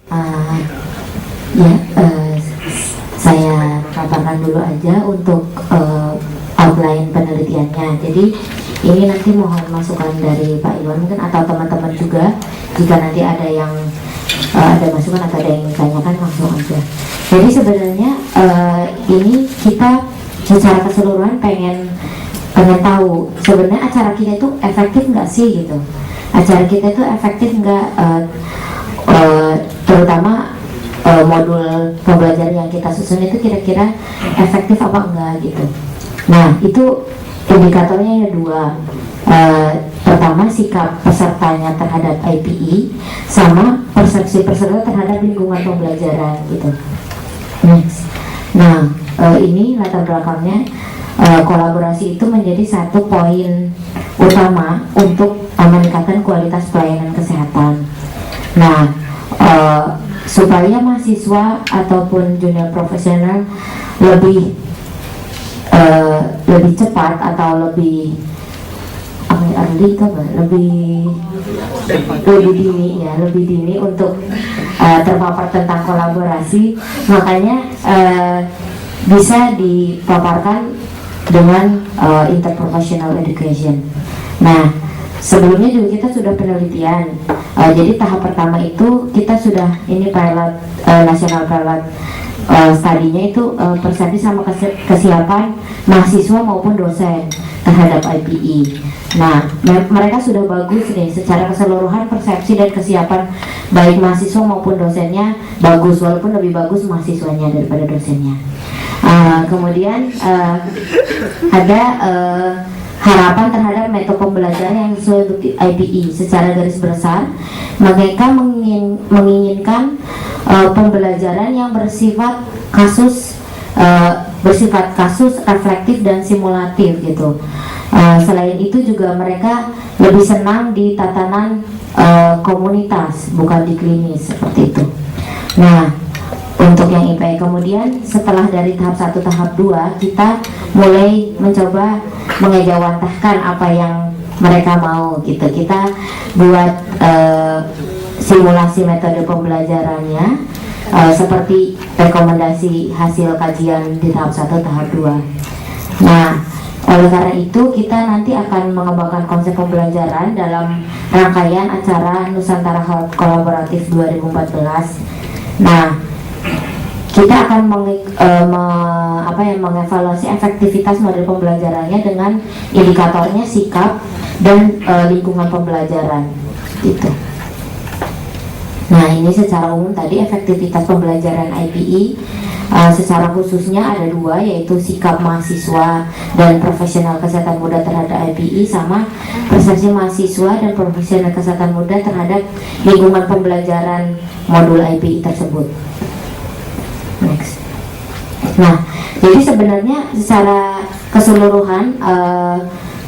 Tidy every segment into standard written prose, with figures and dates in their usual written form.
Uh, ya, saya katakan dulu aja untuk outline penelitiannya. Jadi ini nanti mohon masukan dari Pak Iwan mungkin atau teman-teman juga. Jika nanti ada yang ada masukan atau ada yang ditanyakan langsung aja. Jadi sebenarnya ini kita secara keseluruhan pengen tahu sebenarnya acara kita itu efektif nggak sih gitu. Acara kita itu efektif nggak, terutama modul pembelajaran yang kita susun itu kira-kira efektif apa enggak gitu. Nah itu indikatornya ya dua. Pertama sikap pesertanya terhadap IPE sama persepsi peserta terhadap lingkungan pembelajaran gitu. Next. Nah ini latar belakangnya kolaborasi itu menjadi satu poin utama untuk meningkatkan kualitas pelayanan kesehatan. Nah supaya mahasiswa ataupun junior profesional lebih cepat atau lebih lebih dini untuk terpapar tentang kolaborasi, makanya bisa dipaparkan dengan interprofessional education. Nah sebelumnya juga kita sudah penelitian. Jadi tahap pertama itu kita sudah ini pilot national pilot studinya itu persepsi sama kesiapan mahasiswa maupun dosen terhadap IPE. Nah mereka sudah bagus nih secara keseluruhan, persepsi dan kesiapan baik mahasiswa maupun dosennya bagus, walaupun lebih bagus mahasiswanya daripada dosennya. Kemudian ada harapan terhadap metode pembelajaran yang sesuai untuk IPE. Secara garis besar mereka menginginkan pembelajaran yang bersifat kasus reflektif dan simulatif gitu. Selain itu juga mereka lebih senang di tatanan komunitas, bukan di klinis seperti itu. Nah untuk yang IPE kemudian setelah dari tahap 1 tahap 2 kita mulai mencoba mengejawantahkan apa yang mereka mau gitu. Kita buat simulasi metode pembelajarannya seperti rekomendasi hasil kajian di tahap 1 tahap 2. Nah oleh karena itu kita nanti akan mengembangkan konsep pembelajaran dalam rangkaian acara Nusantara Health Kolaboratif 2014. Nah kita akan mengevaluasi efektivitas model pembelajarannya dengan indikatornya sikap dan lingkungan pembelajaran gitu. Nah ini secara umum tadi efektivitas pembelajaran IPE. Secara khususnya ada dua, yaitu sikap mahasiswa dan profesional kesehatan muda terhadap IPE sama persepsi mahasiswa dan profesional kesehatan muda terhadap lingkungan pembelajaran modul IPE tersebut. Next. Nah, jadi sebenarnya secara keseluruhan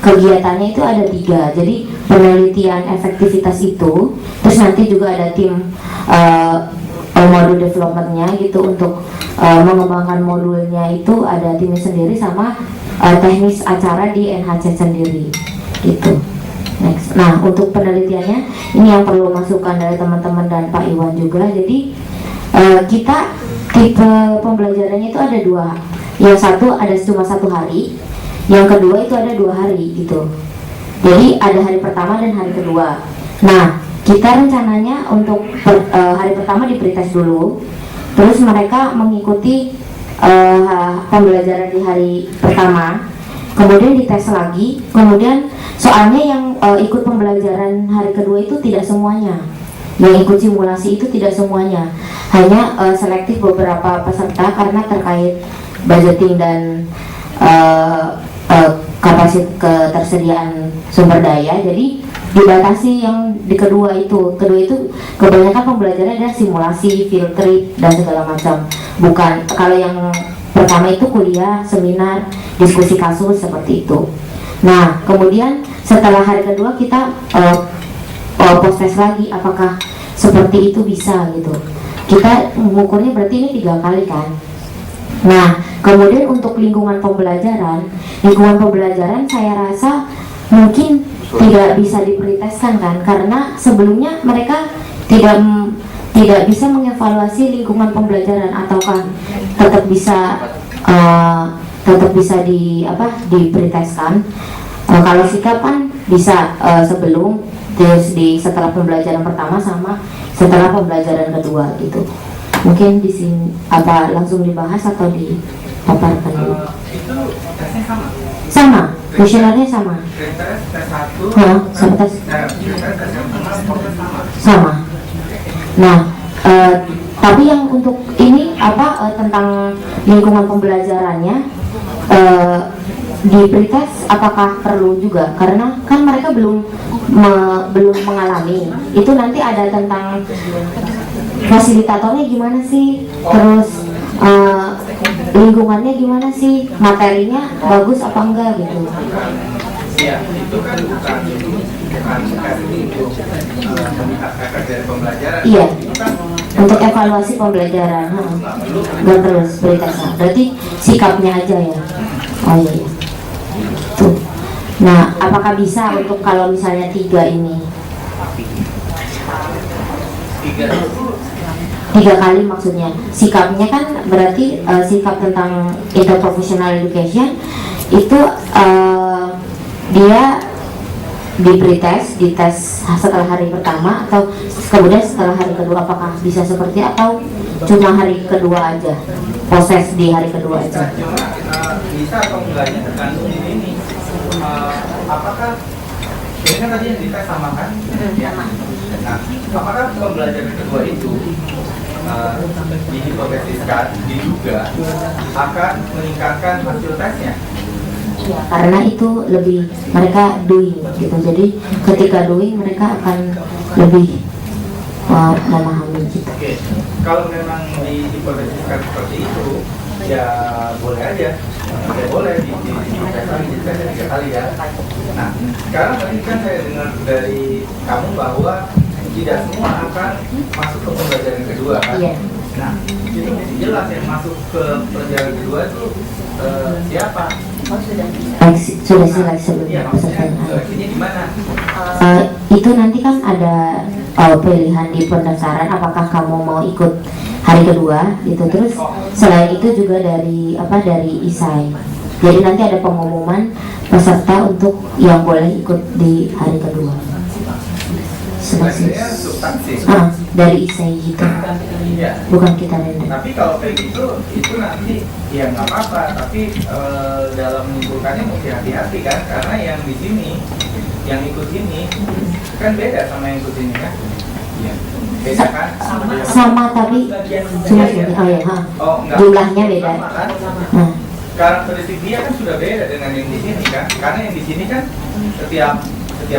kegiatannya itu ada 3. Jadi penelitian efektivitas itu, terus nanti juga ada tim modul developmentnya gitu untuk mengembangkan modulnya itu ada timnya sendiri sama teknis acara di NHC sendiri gitu. Next. Nah untuk penelitiannya ini yang perlu masukan dari teman-teman dan Pak Iwan juga. Jadi kita tipe pembelajarannya itu ada 2. Yang satu ada cuma 1 hari, yang kedua itu ada 2 hari gitu. Jadi ada hari pertama dan hari kedua. Nah kita rencananya untuk hari pertama di pretest dulu, terus mereka mengikuti pembelajaran di hari pertama, kemudian dites lagi, kemudian soalnya yang ikut pembelajaran hari kedua itu tidak semuanya, yang ikut simulasi itu tidak semuanya, hanya selektif beberapa peserta karena terkait budgeting dan kapasitas ketersediaan sumber daya, jadi dibatasi yang di kedua itu kebanyakan pembelajaran adalah simulasi, field trip dan segala macam. Bukan kalau yang pertama itu kuliah, seminar, diskusi kasus seperti itu. Nah kemudian setelah hari kedua kita post test lagi apakah seperti itu bisa gitu. Kita mengukurnya berarti ini 3 kali kan. Nah kemudian untuk lingkungan pembelajaran saya rasa mungkin tidak bisa dipreteskan kan, karena sebelumnya mereka tidak tidak bisa mengevaluasi lingkungan pembelajaran, ataukah tetap bisa di pretestkan. Kalau sikap kan bisa sebelum, terus setelah pembelajaran pertama sama setelah pembelajaran kedua gitu. Mungkin di sini apa langsung dibahas atau dipaparkan dulu? Itu tesnya sama. Sama, kuesionernya sama. Tes 1 sama tes sama. Sama. Nah, tapi yang untuk ini tentang lingkungan pembelajarannya di pretest apakah perlu juga? Karena kan mereka belum mengalami. Itu nanti ada tentang fasilitatornya gimana sih, terus lingkungannya gimana sih, materinya bagus apa enggak gitu. Iya, itu kan bukan tes untuk melihat efek dari pembelajaran. Iya. Itu kan Untuk evaluasi pembelajaran, nggak terus pretestnya. Berarti sikapnya aja ya. Oh iya. Tuh. Nah, apakah bisa untuk kalau misalnya 3 ini? 3 kali maksudnya. Sikapnya kan berarti sikap tentang interprofessional education itu dia di pretest, di tes setelah hari pertama atau kemudian setelah hari kedua, apakah bisa seperti atau cuma hari kedua aja, proses di hari kedua aja? Bisa atau enggaknya tergantung ini. Apakah ini kan tadi yang dites sama kan? Ya. Nah, apakah pembelajaran kedua itu dihipotesiskan, diduga akan meningkatkan hasil tesnya? Ya, karena itu lebih mereka doing gitu, jadi ketika doing mereka akan lebih memahami gitu. Oke, kalau memang dihipotesiskan seperti itu, ya boleh aja, ya boleh dites lagi, dites 3 kali ya. Nah, sekarang tadi kan saya dengar dari kamu bahwa tidak semua akan masuk ke pembelajaran kedua kan? Iya. Nah, itu mesti jelas yang masuk ke pelajaran kedua itu siapa? Sudah seleksi sebelumnya pesertanya. Seleksinya di mana? Itu nanti kan ada pilihan di pendaftaran apakah kamu mau ikut hari kedua gitu. Terus selain itu juga dari ISAI. Jadi nanti ada pengumuman peserta untuk yang boleh ikut di hari kedua. Seleksinya substansi. Dari ISAI gitu. Iya. Bukan kita random. Tapi kalau kayak gitu, itu nanti ya nggak apa-apa. Tapi dalam menyimpulkannya mesti hati-hati kan, karena yang di sini, yang ikut ini kan beda sama yang ikut ini kan? Iya. Beda kan? Sama tapi cuma jumlahnya beda. Sama, kan? Karakteristik dia kan sudah beda dengan yang di sini kan? Karena yang di sini kan setiap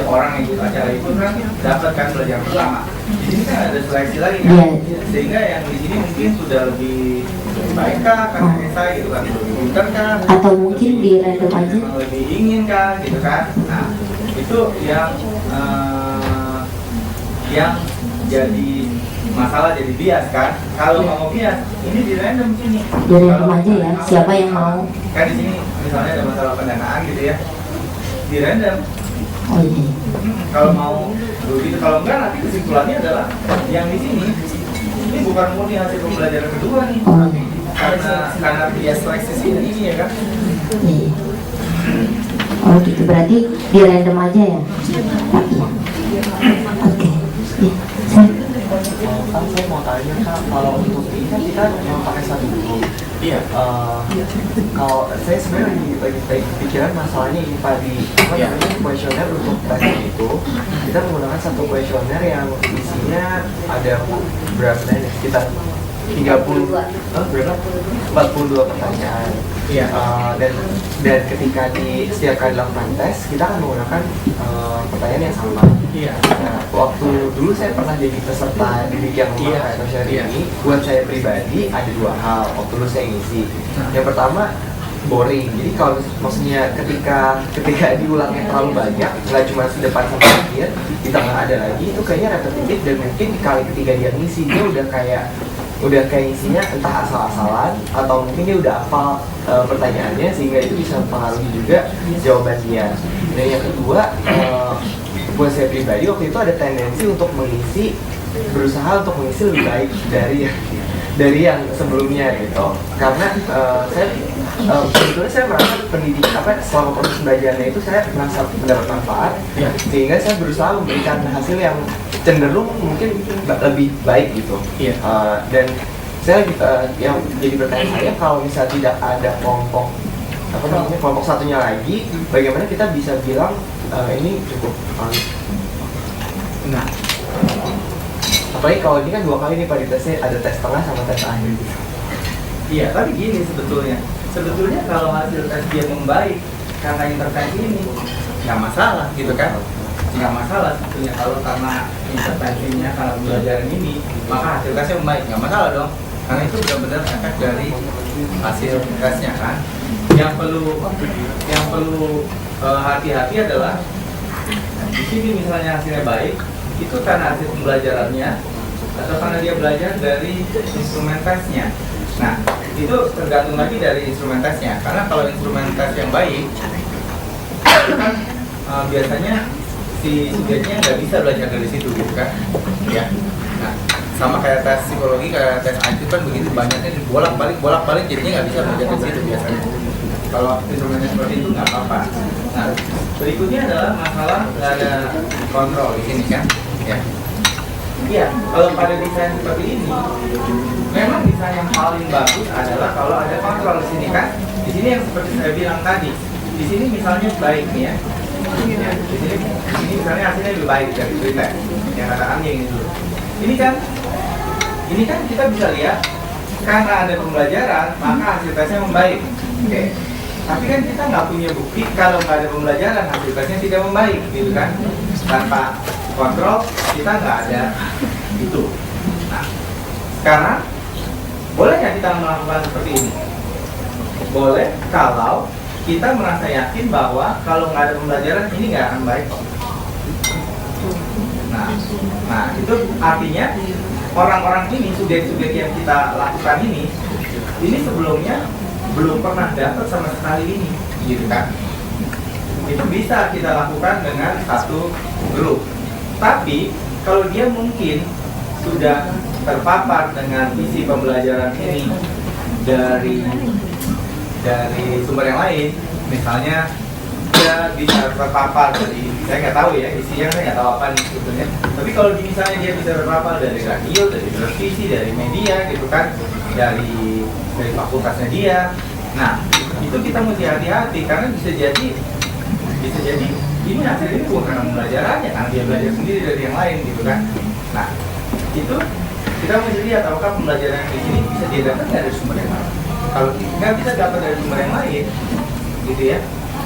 orang yang ikut acara itu kan dapat kan pelajaran pertama. Di sini kan ada seleksi lagi kan, sehingga yang di sini mungkin sudah lebih baik kah, karena saya gitu kan, lebih pintar kan, atau mungkin di random aja, lebih ingin kan, gitu kan. Nah, itu yang jadi masalah, jadi bias kan. Kalau nggak mau bias, ini di random sini. Di random aja ya, siapa yang mau? Kan di sini misalnya ada masalah pendanaan gitu ya, di random. Oh iya. Kalau mau begitu, kalau enggak nanti kesimpulannya adalah yang di sini ini bukan murni hasil pembelajaran kedua nih, karena bias seleksi ini ya kan. Iya. Oh gitu, berarti di random aja ya? Oke. Kan saya mau tanya Kak, kalau untuk ini kan kita memang pakai satu buku. Iya. Kalau saya sebenarnya lagi pikiran masalahnya ini tadi kuesioner untuk tes itu kita menggunakan satu kuesioner yang isinya ada berapa nih? Sekitar 42 pertanyaan. Iya. Dan ketika di setiap kali dilakukan tes kita akan menggunakan pertanyaan yang sama. Iya. Nah, waktu dulu saya pernah jadi peserta didik yang rumah atau sharing ini, buat saya pribadi ada 2 hal waktu dulu saya ngisi. Yang pertama boring. Jadi kalau maksudnya ketika diulangnya terlalu banyak, nggak cuma di depan sampai akhir, di tengah ada lagi, itu kayaknya repetitif dan mungkin di kali ketiga dia ngisi dia udah kayak isinya entah asal-asalan atau mungkin dia udah hafal pertanyaannya sehingga itu bisa mempengaruhi juga jawaban dia. Dan yang kedua, buat saya pribadi waktu itu ada tendensi untuk mengisi berusaha untuk mengisi lebih baik dari yang sebelumnya gitu. Karena sebetulnya saya merasa pendidikan selama proses belajarnya itu saya merasa mendapat manfaat, sehingga saya berusaha memberikan hasil yang cenderung mungkin lebih baik gitu. Dan saya yang jadi pertanyaan saya, kalau misalnya tidak ada kelompok satunya lagi, bagaimana kita bisa bilang ini cukup valid? Nah, apalagi kalau ini kan 2 kali nih Pak, di tesnya ada tes tengah sama tes akhir gitu. Iya, tapi gini sebetulnya kalau hasil tes dia membaik karena intervensi ini nggak masalah gitu kan, nggak masalah sebetulnya. Kalau karena intervensinya, karena pembelajaran ini, maka hasil tesnya membaik, nggak masalah dong, karena itu benar-benar efek dari hasil tesnya kan. Yang perlu hati-hati adalah di sini misalnya hasilnya baik, itu karena hasil pembelajarannya atau karena dia belajar dari instrumen tesnya. Nah, itu tergantung lagi dari instrumen tesnya. Karena kalau instrumen tes yang baik, itu kan biasanya si subjeknya nggak bisa belajar dari situ gitu kan, ya. Nah, sama kayak tes psikologi, kayak tes IQ kan begitu banyaknya bolak-balik jadinya nggak bisa belajar dari situ biasanya. Kalau instrumennya seperti itu nggak apa-apa. Nah, berikutnya adalah masalah nggak ada kontrol di sini kan, ya. Iya, kalau pada desain seperti ini, memang desain yang paling bagus adalah kalau ada kontrol di sini kan. Di sini yang seperti saya bilang tadi, di sini misalnya baik nih ya. Di sini misalnya hasilnya lebih baik dari cerita yang katakan yang itu. Ini kan kita bisa lihat karena ada pembelajaran maka hasil tesnya membaik. Oke. Tapi kan kita nggak punya bukti kalau nggak ada pembelajaran hasil tesnya tidak membaik, gitu kan? Tanpa kontrol kita nggak ada itu. Nah, sekarang boleh nggak kita melakukan seperti ini? Boleh kalau kita merasa yakin bahwa kalau nggak ada pembelajaran ini nggak akan baik kok. Nah itu artinya orang-orang ini, subjek-subjek yang kita lakukan ini sebelumnya belum pernah dapat sama sekali ini, gitu kan? Itu bisa kita lakukan dengan satu grup. Tapi kalau dia mungkin sudah terpapar dengan isi pembelajaran ini dari sumber yang lain, misalnya dia bisa terpapar dari, saya nggak tahu ya isinya, saya nggak tahu apa nih sebetulnya. Tapi kalau misalnya dia bisa terpapar dari radio, dari televisi, dari media, gitu kan, dari fakultasnya dia. Nah, itu kita mesti hati-hati karena bisa jadi ini hasil ini bukan karena pembelajarannya, karena dia belajar sendiri dari yang lain, gitu kan. Nah, itu kita mesti lihat apakah pembelajaran di sini bisa dia dapat dari sumber yang lain. Kalau nggak bisa dapat dari sumber yang lain, gitu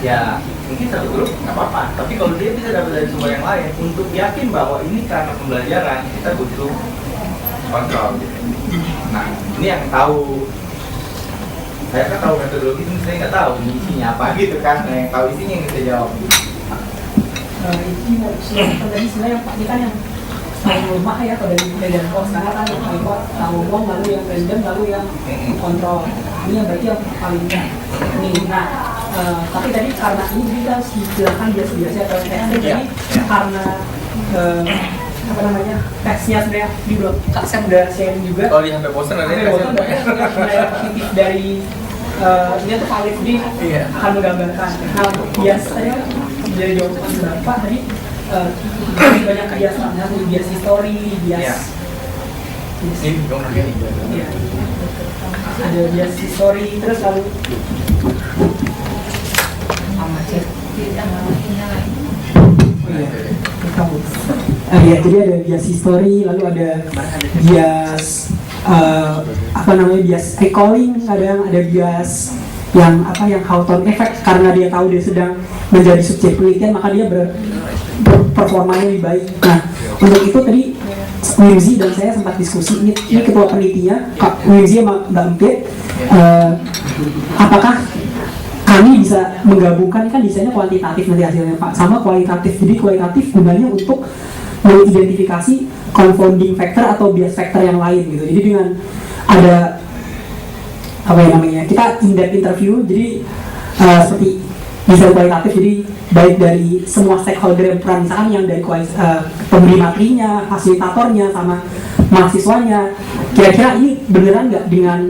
ya mungkin satu grup nggak apa-apa. Tapi kalau dia bisa dapat dari sumber yang lain, untuk yakin bahwa ini karena pembelajaran, kita butuh kontrol, gitu. Nah, ini yang tahu. Saya kan tahu metodologi, tapi saya nggak tahu ini isinya apa, gitu kan. Nah, yang tahu isinya yang kita jawab. Ini tadi sebenarnya Pak, ini kan yang paling lemah ya kalau dari dan pos, karena kan yang paling kuat ngomong, lalu yang random, lalu yang kontrol. Ini yang berarti yang paling ini. Nah, tapi tadi karena ini kita harus dijelaskan biasa-biasa atau tesnya, jadi karena apa namanya, tesnya sebenarnya di blog saya udah sharing juga. Kalau di HP poster nanti tesnya positif dari ini tuh valid, jadi akan menggambarkan. Nah, untuk biasanya dari jawaban Bapak tadi banyak kebiasaan, bias history, bias ada bias history, terus lalu ya, jadi ada bias history, lalu ada bias bias recalling, ada bias yang Hawthorne effect, karena dia tahu dia sedang menjadi subjek penelitian maka dia performanya lebih baik. Nah, untuk itu tadi Wimsy dan saya sempat diskusi, ini ketua penelitinya Kak Wimsy sama Mbak Mpe, apakah kami bisa menggabungkan, kan desainnya kuantitatif nanti hasilnya Pak, sama kualitatif. Jadi kualitatif gunanya untuk mengidentifikasi confounding factor atau bias factor yang lain gitu. Jadi dengan ada kita in-depth interview, jadi seperti desain kualitatif, jadi baik dari semua stakeholder yang peran, misalkan yang dari pemberi materinya, fasilitatornya, sama mahasiswanya. Kira-kira ini beneran nggak dengan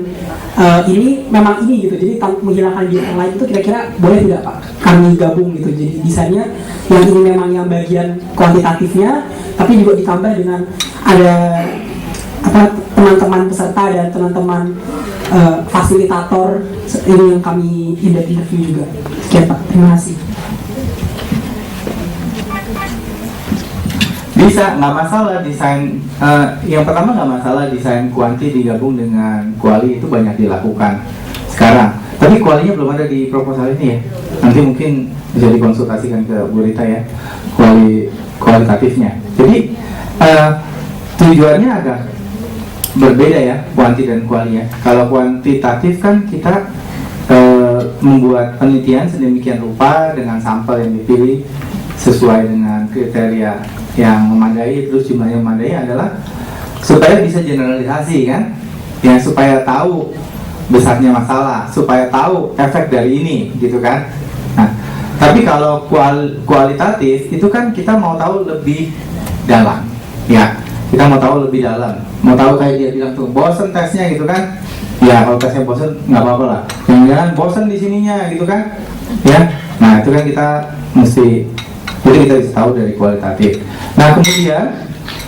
ini memang ini gitu, jadi menghilangkan diri yang lain itu kira-kira boleh tidak Pak kami gabung gitu, jadi desainnya yang ini memang yang bagian kuantitatifnya, tapi juga ditambah dengan ada teman-teman peserta dan teman-teman fasilitator ini yang kami interview juga. Sekian Pak, terima kasih. Bisa, nggak masalah desain. Yang pertama nggak masalah desain kuanti digabung dengan kuali, itu banyak dilakukan sekarang. Tapi kualinya belum ada di proposal ini ya. Nanti mungkin bisa dikonsultasikan ke Bu Rita ya, kualitatifnya. Jadi tujuannya agak berbeda ya, kuanti dan kuali ya. Kalau kuantitatif kan kita membuat penelitian sedemikian rupa dengan sampel yang dipilih sesuai dengan kriteria yang memadai, terus jumlahnya memadai, adalah supaya bisa generalisasi kan, ya, supaya tahu besarnya masalah, supaya tahu efek dari ini gitu kan. Nah, tapi kalau kualitatif itu kan kita mau tahu lebih dalam ya, kita mau tahu lebih dalam, mau tahu kayak dia bilang tuh bosen tesnya gitu kan, ya kalau tesnya bosen nggak apa-apa lah, jangan bosen di sininya gitu kan ya. Nah itu kan kita mesti, jadi kita bisa tahu dari kualitatif. Nah kemudian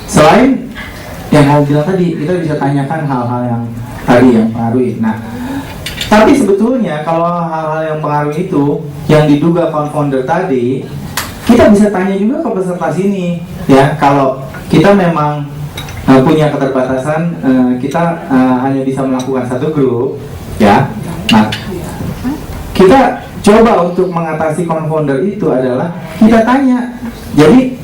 selain yang mau bilang tadi, kita bisa tanyakan hal-hal yang tadi yang pengaruhi. Nah tapi sebetulnya kalau hal-hal yang pengaruhi itu yang diduga confounder tadi, kita bisa tanya juga ke peserta sini ya. Kalau kita memang punya keterbatasan, kita hanya bisa melakukan satu grup ya. Nah kita coba untuk mengatasi confounder itu adalah kita tanya. Jadi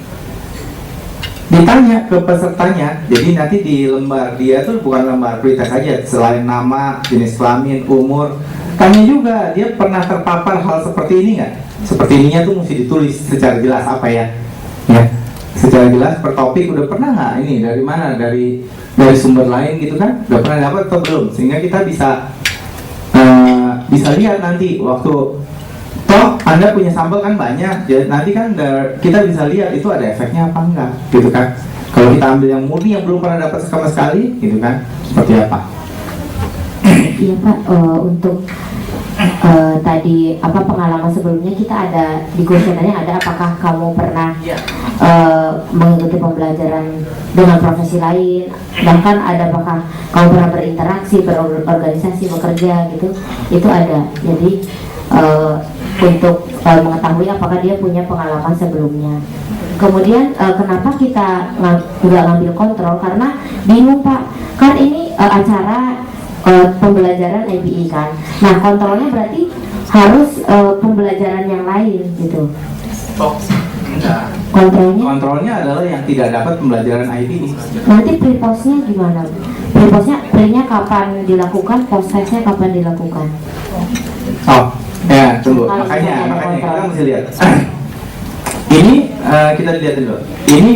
ditanya ke pesertanya. Jadi nanti di lembar dia tuh bukan lembar pretest saja, selain nama, jenis kelamin, umur, tanya juga dia pernah terpapar hal seperti ini nggak? Seperti ininya tuh mesti ditulis secara jelas apa ya, secara jelas per topik. Udah pernah nggak ini, dari mana, dari sumber lain gitu kan, udah pernah dapat atau belum, sehingga kita bisa lihat nanti waktu toh Anda punya sampel kan banyak, jadi nanti kan kita bisa lihat itu ada efeknya apa enggak gitu kan. Kalau kita ambil yang murni yang belum pernah dapat sama sekali gitu kan, seperti apa? Iya Pak, untuk tadi apa pengalaman sebelumnya kita ada di kuesionernya ada apakah kamu pernah mengikuti pembelajaran dengan profesi lain, bahkan ada apakah kamu pernah berinteraksi, berorganisasi, bekerja gitu, itu ada. Jadi untuk mengetahui apakah dia punya pengalaman sebelumnya. Kemudian kenapa kita nggak ngambil kontrol, karena bingung Pak, kan ini acara pembelajaran IPI kan. Nah kontrolnya berarti harus pembelajaran yang lain gitu. Kontrolnya adalah yang tidak dapat pembelajaran IPI. Nanti pre-postnya gimana? Pre-nya kapan dilakukan, post-testnya kapan dilakukan? Oh ya, tunggu. Makanya kita mesti lihat. Ini kita lihat dulu. Ini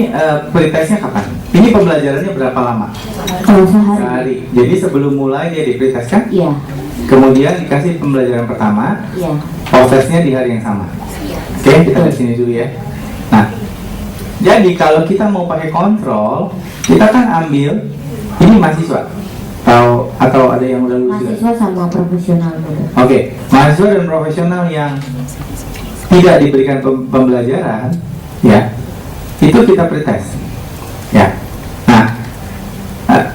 pretestnya kapan? Ini pembelajarannya berapa lama? Sehari. Jadi sebelum mulai dia di pretest kan? Iya. Kemudian dikasih pembelajaran pertama. Iya. Post-testnya di hari yang sama. Oke, kita di sini dulu ya. Nah, jadi kalau kita mau pakai kontrol, kita kan ambil ini mahasiswa. Atau ada yang udah lulus juga? Mahasiswa sama profesional gitu. Oke, mahasiswa dan profesional yang tidak diberikan pembelajaran, ya, itu kita pretest, ya. Nah,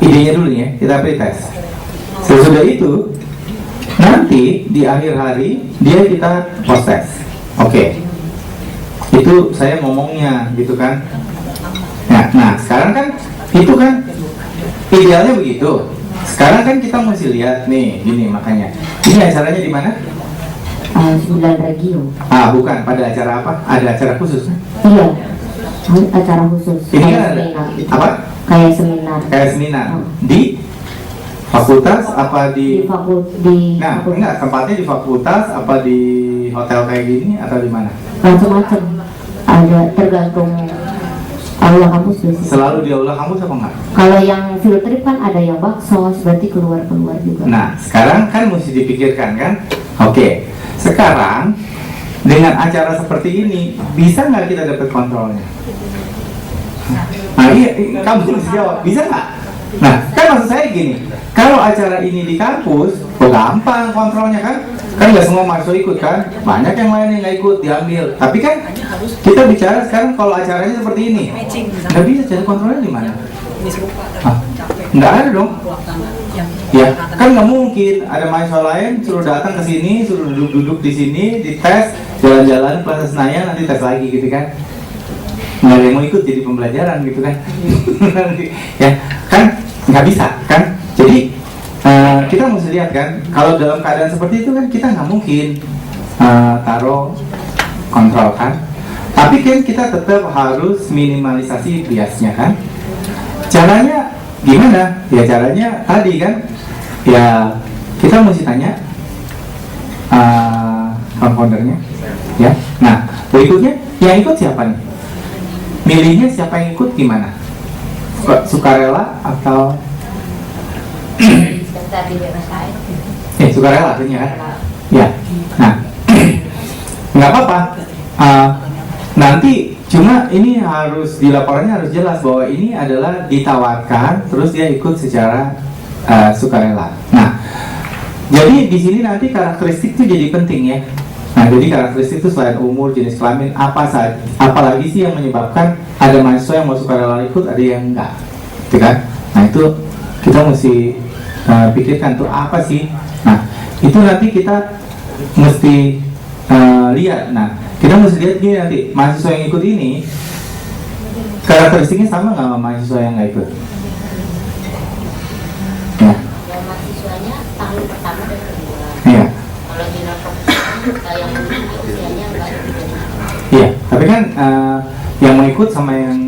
idenya dulu ya, kita pretest. Sesudah itu, nanti di akhir hari dia kita post test. Oke, itu saya ngomongnya gitu kan. Nah, sekarang kan itu kan idealnya begitu. Sekarang kan kita mesti lihat nih, gini makanya. Ini acaranya di mana? 9 Regio. Bukan, pada acara apa? Ada acara khusus? Iya, acara khusus. Ini kan ada apa? Kayak seminar. Kayak seminar. Di fakultas apa di? Nah, enggak, tempatnya di fakultas apa di hotel kayak gini atau di mana? Macam-macam. Ada tergantung aula kampus biasanya. Selalu di aula kampus apa enggak? Kalau yang field trip kan ada yang baksos, berarti keluar juga. Nah, sekarang kan mesti dipikirkan kan? Oke. Sekarang dengan acara seperti ini bisa nggak kita dapat kontrolnya? Nah, iya, kamu harus jawab, bisa nggak? Nah, kan maksud saya gini, kalau acara ini di kampus, gampang kontrolnya kan? Kan nggak semua mahasiswa ikut kan? Banyak yang lain yang nggak ikut, diambil. Tapi kan kita bicara sekarang kalau acaranya seperti ini, nggak bisa jadi kontrolnya di mana? Nggak ada dong. Ya, kan nggak mungkin ada mahasiswa lain suruh datang ke sini, suruh duduk-duduk di sini, dites, jalan-jalan Plaza Senayan, nanti tes lagi gitu kan? Nggak ada yang mau ikut jadi pembelajaran gitu kan? Ya, kan nggak bisa kan? Jadi kita mesti lihat kan, kalau dalam keadaan seperti itu kan kita nggak mungkin taruh kontrol kan? Tapi kan kita tetap harus minimalisasi biasnya kan? Caranya gimana? Ya caranya tadi kan, ya kita mesti tanya confoundernya, ya. Nah berikutnya yang ikut siapa nih? Milihnya siapa yang ikut gimana? Sukarela atau sukarela artinya kan? Ya. Nah nggak apa-apa. Nanti cuma ini harus di laporannya harus jelas bahwa ini adalah ditawarkan, terus dia ikut secara sukarela. Nah, jadi di sini nanti karakteristik itu jadi penting ya. Nah, jadi karakteristik itu selain umur, jenis kelamin, apalagi sih yang menyebabkan ada mahasiswa yang mau sukarela ikut, ada yang enggak, gitu kan? Nah itu kita mesti pikirkan tuh apa sih. Nah itu nanti kita mesti lihat. Nah kita mesti lihat gini nanti, mahasiswa yang ikut ini karakteristiknya sama nggak sama mahasiswa yang nggak ikut? Ya. Yang mahasiswanya tahun pertama dan kedua. Iya. Kalau jenjang profesional yang usianya nggak begitu. Iya, tapi kan yang mau ikut sama yang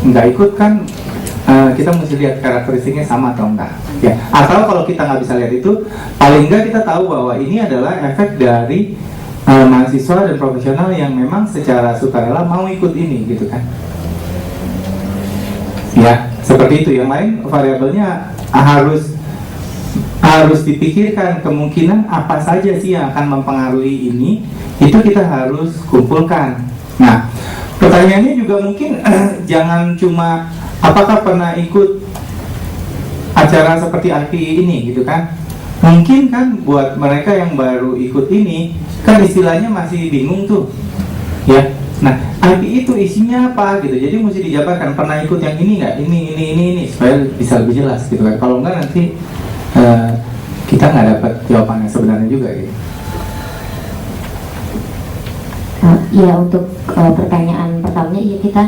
nggak ikut kan kita mesti lihat karakteristiknya sama atau enggak. Ya. Atau kalau kita nggak bisa lihat itu, paling nggak kita tahu bahwa ini adalah efek dari mahasiswa dan profesional yang memang secara sukarela mau ikut ini gitu kan. Ya, seperti itu. Yang lain variabelnya harus dipikirkan, kemungkinan apa saja sih yang akan mempengaruhi ini, itu kita harus kumpulkan. Nah, pertanyaannya juga mungkin jangan cuma apakah pernah ikut acara seperti IPI ini gitu kan. Mungkin kan buat mereka yang baru ikut ini kan istilahnya masih bingung tuh ya. Nah IPI itu isinya apa gitu, jadi mesti dijabarkan pernah ikut yang ini nggak, ini supaya bisa lebih jelas gitu kan. Kalau enggak nanti kita nggak dapat jawaban yang sebenarnya juga gitu. Ya untuk pertanyaan pertamanya, ya kita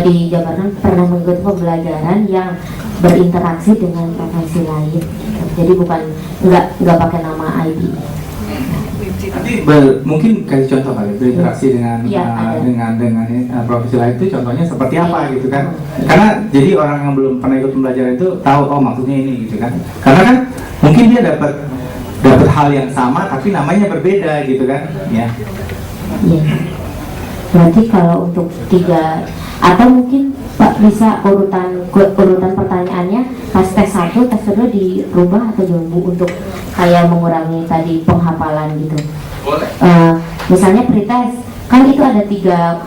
di Jakarta pernah mengikuti pembelajaran yang berinteraksi dengan profesi lain, jadi bukan nggak pakai nama ID. Nanti mungkin kasih contoh kali berinteraksi dengan Ya, dengan profesi lain itu contohnya seperti apa gitu kan? Karena jadi orang yang belum pernah ikut pembelajaran itu tahu oh maksudnya ini gitu kan? Karena kan mungkin dia dapat hal yang sama tapi namanya berbeda gitu kan? Ya. Iya. Berarti kalau untuk 3 atau mungkin Pak bisa urutan pertanyaannya pas tes 1, tes 2 dirubah atau jumbo untuk kayak mengurangi tadi penghafalan gitu. Boleh. Misalnya pretest kan itu ada 3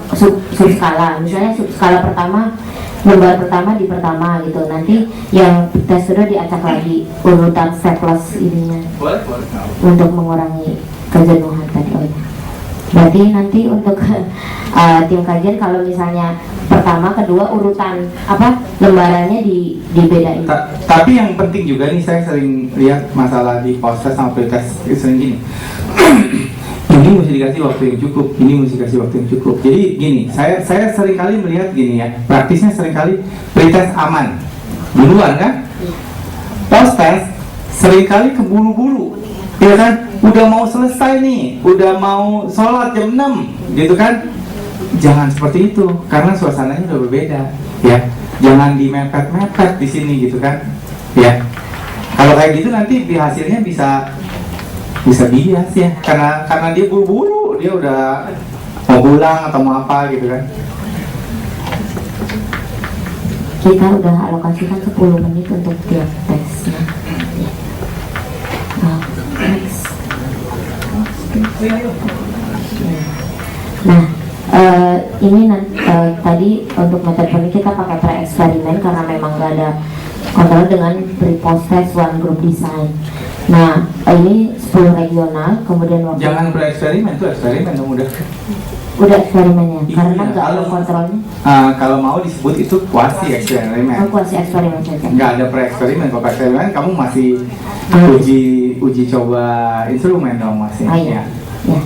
subskala. Misalnya subskala pertama, lembar pertama di pertama gitu. Nanti yang tes 2 diacak lagi urutan staples ininya. Boleh. Untuk mengurangi kejenuhan tadi. Oh, ya. Berarti nanti untuk tim kajian kalau misalnya pertama, kedua urutan lembarannya dibedain. Tapi yang penting juga nih, saya sering lihat masalah di poster sama pretest sering gini. Ini mesti dikasih waktu yang cukup, ini mesti dikasih waktu yang cukup. Jadi gini, saya sering kali melihat gini ya, praktisnya sering kali pretest aman duluan kan, post test sering kali keburu-buru, ya kan? Udah mau selesai nih, udah mau sholat jam 6 gitu kan. Jangan seperti itu, karena suasananya udah berbeda ya. Jangan dimepet-mepet di sini gitu kan ya. Kalau kayak gitu nanti hasilnya bisa bias ya, karena dia buru-buru, dia udah mau pulang atau mau apa gitu kan. Kita udah alokasikan 10 menit untuk tiap tesnya. Next. Nah, tadi untuk metode ini kita pakai pre-eksperimen karena memang nggak ada kontrol dengan pre-post test one group design. Nah, ini 10 regional, kemudian waktu Jangan bereksperimen, itu eksperimen dong udah eksperimennya, Iya, karena nggak ada kalau- kontrolnya. Kalau mau disebut itu kuasi eksperimen. Kuasi eksperimen saja. Nggak ada pre-eksperimen. Kalau eksperimen kamu masih uji coba instrumen dong masih. Oh iya, ya.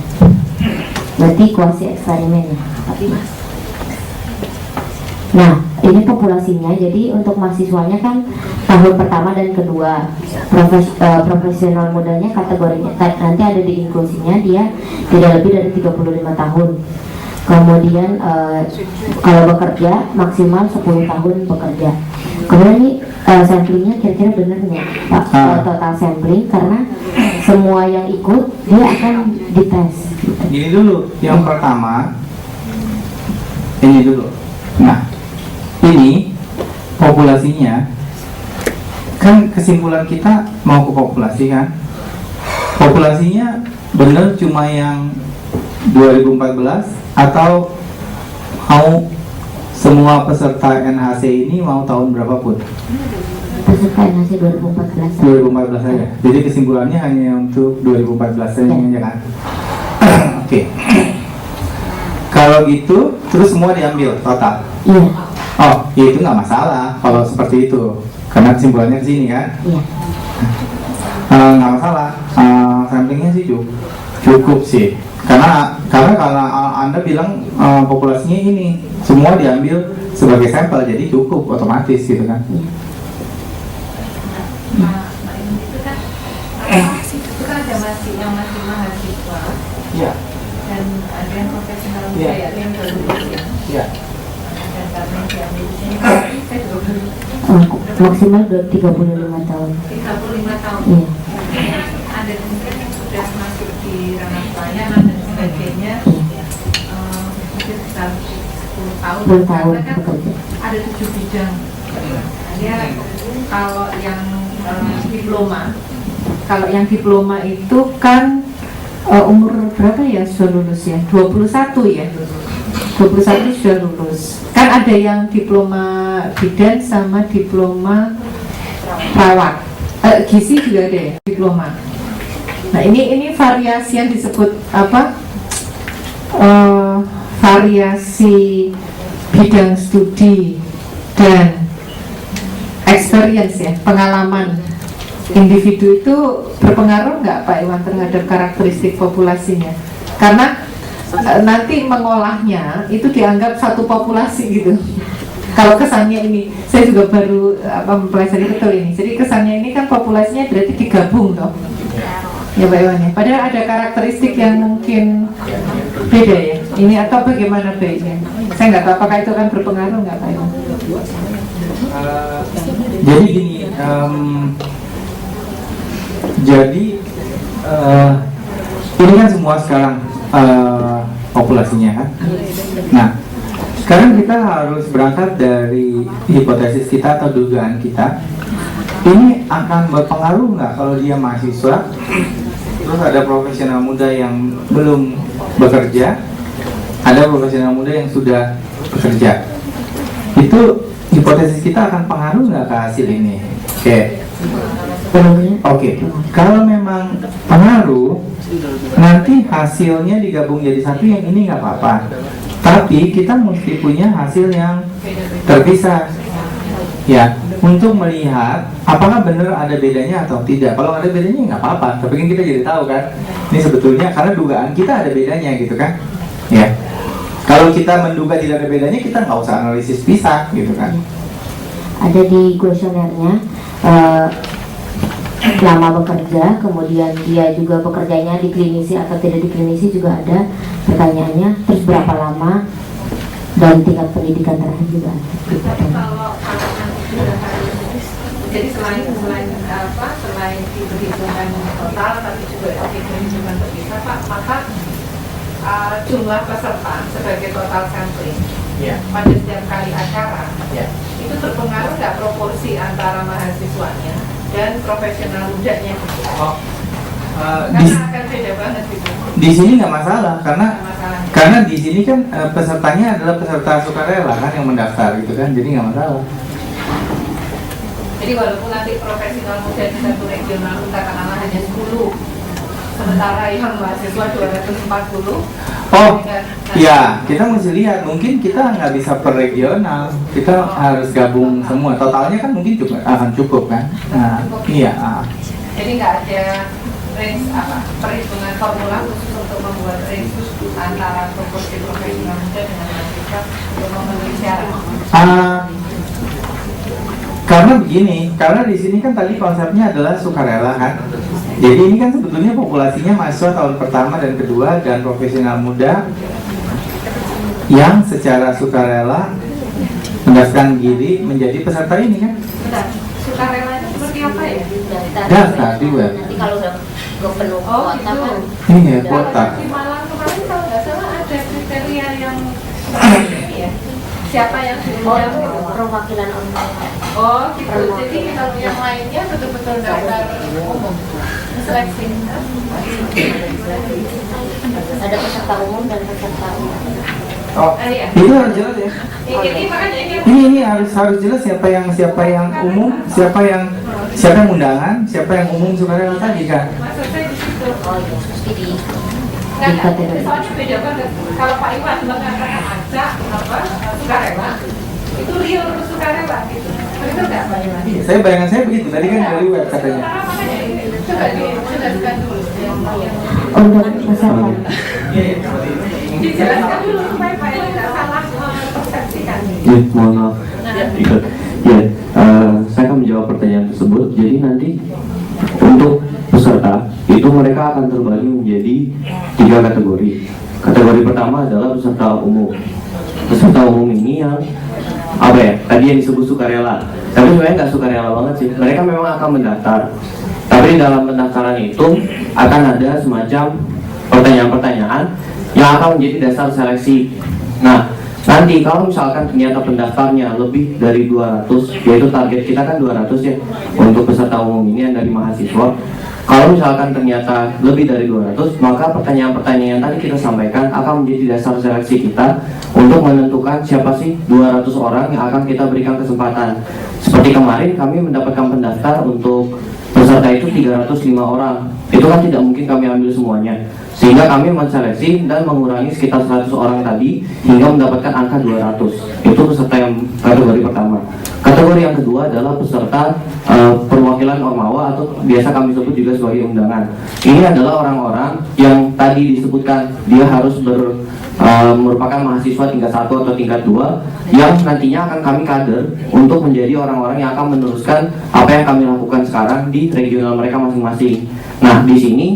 Berarti kuasi eksperimennya. Nah, ini populasinya. Jadi untuk mahasiswanya kan tahun pertama dan kedua, profesional mudanya kategorinya nanti ada di inklusinya, dia tidak lebih dari 35 tahun. Kemudian kalau bekerja maksimal 10 tahun bekerja. Kemudian ini samplingnya kira-kira benar nggak Pak? Total sampling, karena semua yang ikut dia akan dites. Gini dulu, yang pertama ini dulu. Nah, ini populasinya kan kesimpulan kita mau ke populasi kan. Populasinya bener cuma yang 2014 atau mau semua peserta NHC ini mau tahun berapapun? Peserta NHC 2014. 2014 saja. Jadi kesimpulannya hanya untuk 2014 saja ya kan? Oke. Kalau gitu, terus semua diambil total. Iya. Oh, ya itu nggak masalah kalau seperti itu, karena kesimpulannya ke sini kan? Iya. Nggak masalah. Samplingnya sih cukup sih. Karena kalau Anda bilang populasinya ini semua diambil sebagai sampel, jadi cukup otomatis gitu kan? Itu kan ada yang masih mahasiswa Iya. dan ada yang profesional muda Iya. ya, ada yang baru lulus. Iya. Dan karena yang diambil di sini saya juga baru Maksimal 35 tahun. 35 tahun. Iya. Ada mungkin yang sudah masuk di ranah pelayanan dan sebagainya, mungkin sekitar 10 tahun. 10 tahun Karena kan bekerja. ada 7 bidang. Dia kalau yang diploma, itu kan umur berapa ya sudah lulus ya? 21 ya. 21 sudah lulus. Kan ada yang diploma bidan sama diploma perawat. Gizi juga ada ya, diploma. Nah, ini variasi yang disebut apa? Variasi bidang studi dan experience ya, pengalaman individu itu berpengaruh nggak Pak Iwan terhadap karakteristik populasinya? Karena nanti mengolahnya itu dianggap satu populasi gitu. Kalau kesannya ini, saya juga baru mempelajari betul ini. Jadi kesannya ini kan populasinya berarti digabung toh. Ya Pak Iwan ya. Padahal ada karakteristik yang mungkin beda ya. Ini atau bagaimana baiknya? Saya nggak tahu apakah itu akan berpengaruh nggak Pak Iwan. Jadi gini, ini kan semua sekarang populasinya kan. Nah, sekarang kita harus berangkat dari hipotesis kita atau dugaan kita. Ini akan berpengaruh nggak kalau dia mahasiswa, terus ada profesional muda yang belum bekerja, ada profesional muda yang sudah bekerja. Itu hipotesis kita akan pengaruh nggak ke hasil ini? Oke. Kalau memang pengaruh, nanti hasilnya digabung jadi satu, yang ini nggak apa-apa. Tapi kita mesti punya hasil yang terpisah, ya, untuk melihat apakah benar ada bedanya atau tidak. Kalau ada bedanya nggak apa-apa, tapi kan kita jadi tahu kan, ini sebetulnya karena dugaan kita ada bedanya gitu kan, ya. Kalau kita menduga tidak ada bedanya, kita nggak usah analisis pisah gitu kan. Ada di kuesionernya lama bekerja, kemudian dia juga bekerjanya di klinisi atau tidak di klinisi juga ada pertanyaannya, terus berapa lama, dan tingkat pendidikan terakhir juga ada. Tapi kalau nanti sudah harus, jadi selain diperhitungkan total, tapi juga diperhitungkan terpisah Pak, maka jumlah peserta sebagai total sampling pada setiap kali acara itu berpengaruh nggak proporsi antara mahasiswanya dan profesional mudanya? Karena akan beda banget gitu. Di sini nggak masalah karena Karena di sini kan pesertanya adalah peserta sukarela kan yang mendaftar gitu kan, jadi nggak masalah. Jadi walaupun nanti profesional muda di satu regional katakanlah hanya 10, sementara yang mahasiswa 240. Oh, ya kita mesti lihat, mungkin kita nggak bisa per regional, kita harus gabung semua. Totalnya kan mungkin juga akan cukup kan. Nah, iya. Jadi nggak ada range perhitungan formula khusus untuk membuat range antara proporsi profesional muda dengan mahasiswa untuk memenuhi syarat. Karena begini, karena di sini kan tadi konsepnya adalah sukarela kan. Jadi ini kan sebetulnya populasinya mahasiswa tahun pertama dan kedua dan profesional muda yang secara sukarela mendaftarkan diri menjadi peserta ini kan. Sukarela itu seperti apa ya? Daftar di web. Nanti kalau udah penuh kuota kan Ini ya kuota. Di Malang kemarin kalau nggak salah ada kriteria yang ya. Siapa yang diundang? perwakilan online. Oh gitu. Jadi kalau yang lainnya betul-betul daftar umum. Seleksi. Ada peserta umum dan peserta umum. Oh, Iya. itu harus jelas ya. Ini makanya Ini harus jelas siapa yang umum, siapa yang undangan, siapa yang umum sukarela tadi kan. maksud saya di situ. Oh iya, mesti di Nggak, soalnya beda banget. Kalau Pak Iwan mengatakan acak sukarela, itu real sukarela gitu. Itu nggak Pak Iwan? Saya bayangan saya begitu, tadi kan dari web katanya. Makanya ini coba dijelaskan dulu. undangan peserta. Dijelaskan dulu supaya Pak Iwan tidak salah mempersepsikan. Ya, mohon maaf. Ikut. Ya, saya akan menjawab pertanyaan tersebut. Jadi nanti untuk peserta itu mereka akan terbagi menjadi 3 kategori. Kategori pertama adalah peserta umum. Peserta umum ini yang apa ya? Tadi yang disebut sukarela. Tapi sebenarnya nggak sukarela banget sih. Mereka memang akan mendaftar. Tapi dalam pendaftaran itu akan ada semacam pertanyaan-pertanyaan yang akan menjadi dasar seleksi. Nah, nanti kalau misalkan ternyata pendaftarnya lebih dari 200, yaitu target kita kan 200 ya untuk peserta umum ini yang dari mahasiswa. Kalau misalkan ternyata lebih dari 200, maka pertanyaan-pertanyaan yang tadi kita sampaikan akan menjadi dasar seleksi kita untuk menentukan siapa sih 200 orang yang akan kita berikan kesempatan. Seperti kemarin kami mendapatkan pendaftar untuk peserta itu 305 orang. Itu kan tidak mungkin kami ambil semuanya. Sehingga kami menseleksi dan mengurangi sekitar 100 orang tadi hingga mendapatkan angka 200. Itu peserta yang kategori pertama. Kategori yang kedua adalah peserta perwakilan Ormawa atau biasa kami sebut juga sebagai undangan. Ini adalah orang-orang yang tadi disebutkan dia harus merupakan mahasiswa tingkat 1 atau tingkat 2 yang nantinya akan kami kader untuk menjadi orang-orang yang akan meneruskan apa yang kami lakukan sekarang di regional mereka masing-masing. Nah, di sini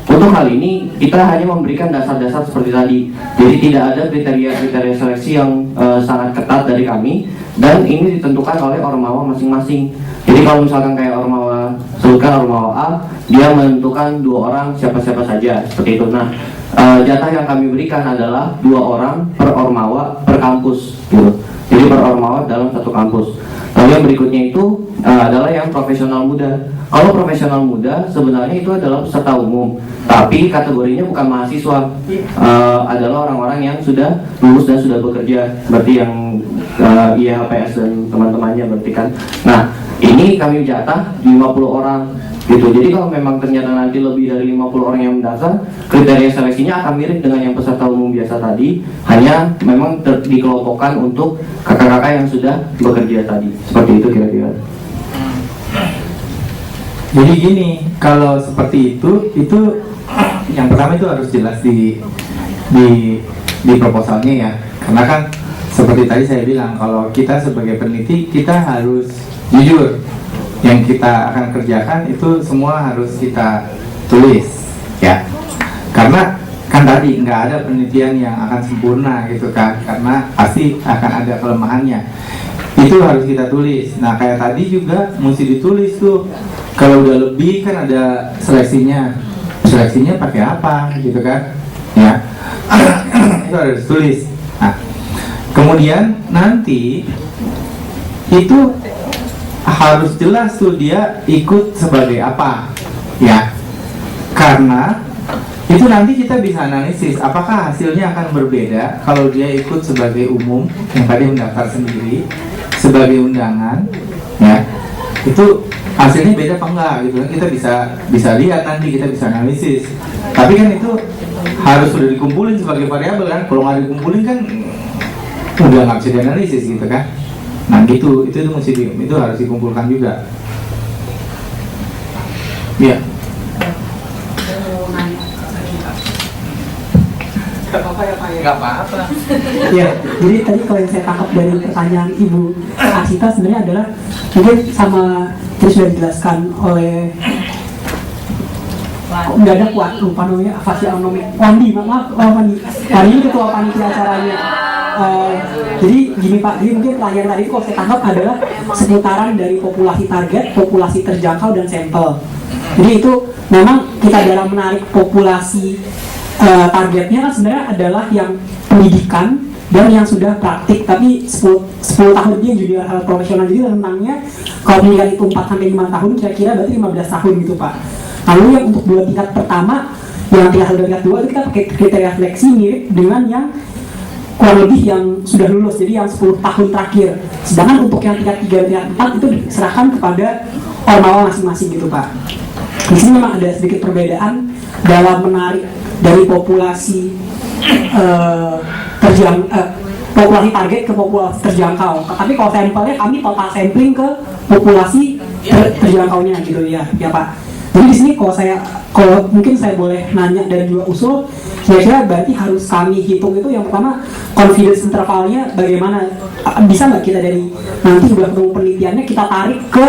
untuk hal ini kita hanya memberikan dasar-dasar seperti tadi. Jadi tidak ada kriteria-kriteria seleksi yang sangat ketat dari kami, dan ini ditentukan oleh Ormawa masing-masing. Jadi kalau misalkan kayak Ormawa, sebutkan Ormawa A, dia menentukan 2 orang siapa-siapa saja seperti itu. Nah, jatah yang kami berikan adalah 2 orang per Ormawa per kampus gitu. Jadi per Ormawa dalam satu kampus. Lalu yang berikutnya itu adalah yang profesional muda. Kalau profesional muda sebenarnya itu adalah peserta umum, tapi kategorinya bukan mahasiswa, adalah orang-orang yang sudah lulus dan sudah bekerja, berarti yang IHPS dan teman-temannya berarti kan. Nah, ini kami jatah 50 orang gitu. Jadi kalau memang ternyata nanti lebih dari 50 orang yang mendaftar, kriteria seleksinya akan mirip dengan yang peserta umum biasa tadi, hanya memang dikelompokkan untuk kakak-kakak yang sudah bekerja tadi. Seperti itu kira-kira. Jadi gini, kalau seperti itu yang pertama itu harus jelas di proposalnya ya. Karena kan seperti tadi saya bilang, kalau kita sebagai peneliti kita harus jujur. Yang kita akan kerjakan itu semua harus kita tulis ya. Karena kan tadi nggak ada penelitian yang akan sempurna gitu kan, karena pasti akan ada kelemahannya. Itu harus kita tulis. Nah, kayak tadi juga mesti ditulis tuh. Kalau udah lebih kan ada seleksinya. Seleksinya pakai apa gitu kan? Ya. Itu harus tulis. Nah, kemudian nanti itu harus jelas tuh dia ikut sebagai apa. Ya. Karena Itu nanti kita bisa analisis apakah hasilnya akan berbeda kalau dia ikut sebagai umum yang tadi mendaftar sendiri sebagai undangan, ya itu hasilnya beda apa enggak gitu kan, kita bisa lihat nanti, kita bisa analisis. Tapi kan itu harus sudah dikumpulin sebagai variabel kan, kalau nggak dikumpulin kan udah nggak bisa dianalisis gitu kan. Nah gitu, itu mesti itu harus dikumpulkan juga. Ya. Nggak apa-apa. Ya, jadi tadi kalau yang saya tangkap dari pertanyaan Ibu Asita sebenarnya adalah mungkin sama terus sudah dijelaskan oleh nggak ada kuat lupa namanya Afasi Anomi Wandi, maaf Wandi ini ketua panitia acaranya. Jadi gini Pak, jadi mungkin pertanyaan tadi kalau saya tangkap adalah seputaran dari populasi target, populasi terjangkau dan sampel. Jadi itu memang kita dalam menarik populasi targetnya kan sebenarnya adalah yang pendidikan dan yang sudah praktik, tapi 10 tahun dia junior health profesional, jadi rentangnya kalau pendidikan itu 4-5 tahun kira-kira berarti 15 tahun gitu Pak. Lalu yang untuk 2 tingkat pertama, yang tingkat 1 dan tingkat 2 itu kita pakai kriteria seleksi mirip dengan yang kurang lebih yang sudah lulus, jadi yang 10 tahun terakhir. Sedangkan untuk yang tingkat 3 dan tingkat 4 itu diserahkan kepada ormawa masing-masing gitu Pak. Di sini memang ada sedikit perbedaan dalam menarik dari populasi populasi target ke populasi terjangkau. Tapi kalau sampelnya kami total sampling ke populasi terjangkaunya gitu ya Pak. Jadi di sini kalau mungkin saya boleh nanya dan juga usul, kira-kira berarti harus kami hitung itu yang pertama confidence intervalnya bagaimana, bisa nggak kita dari nanti udah ketemu penelitiannya kita tarik ke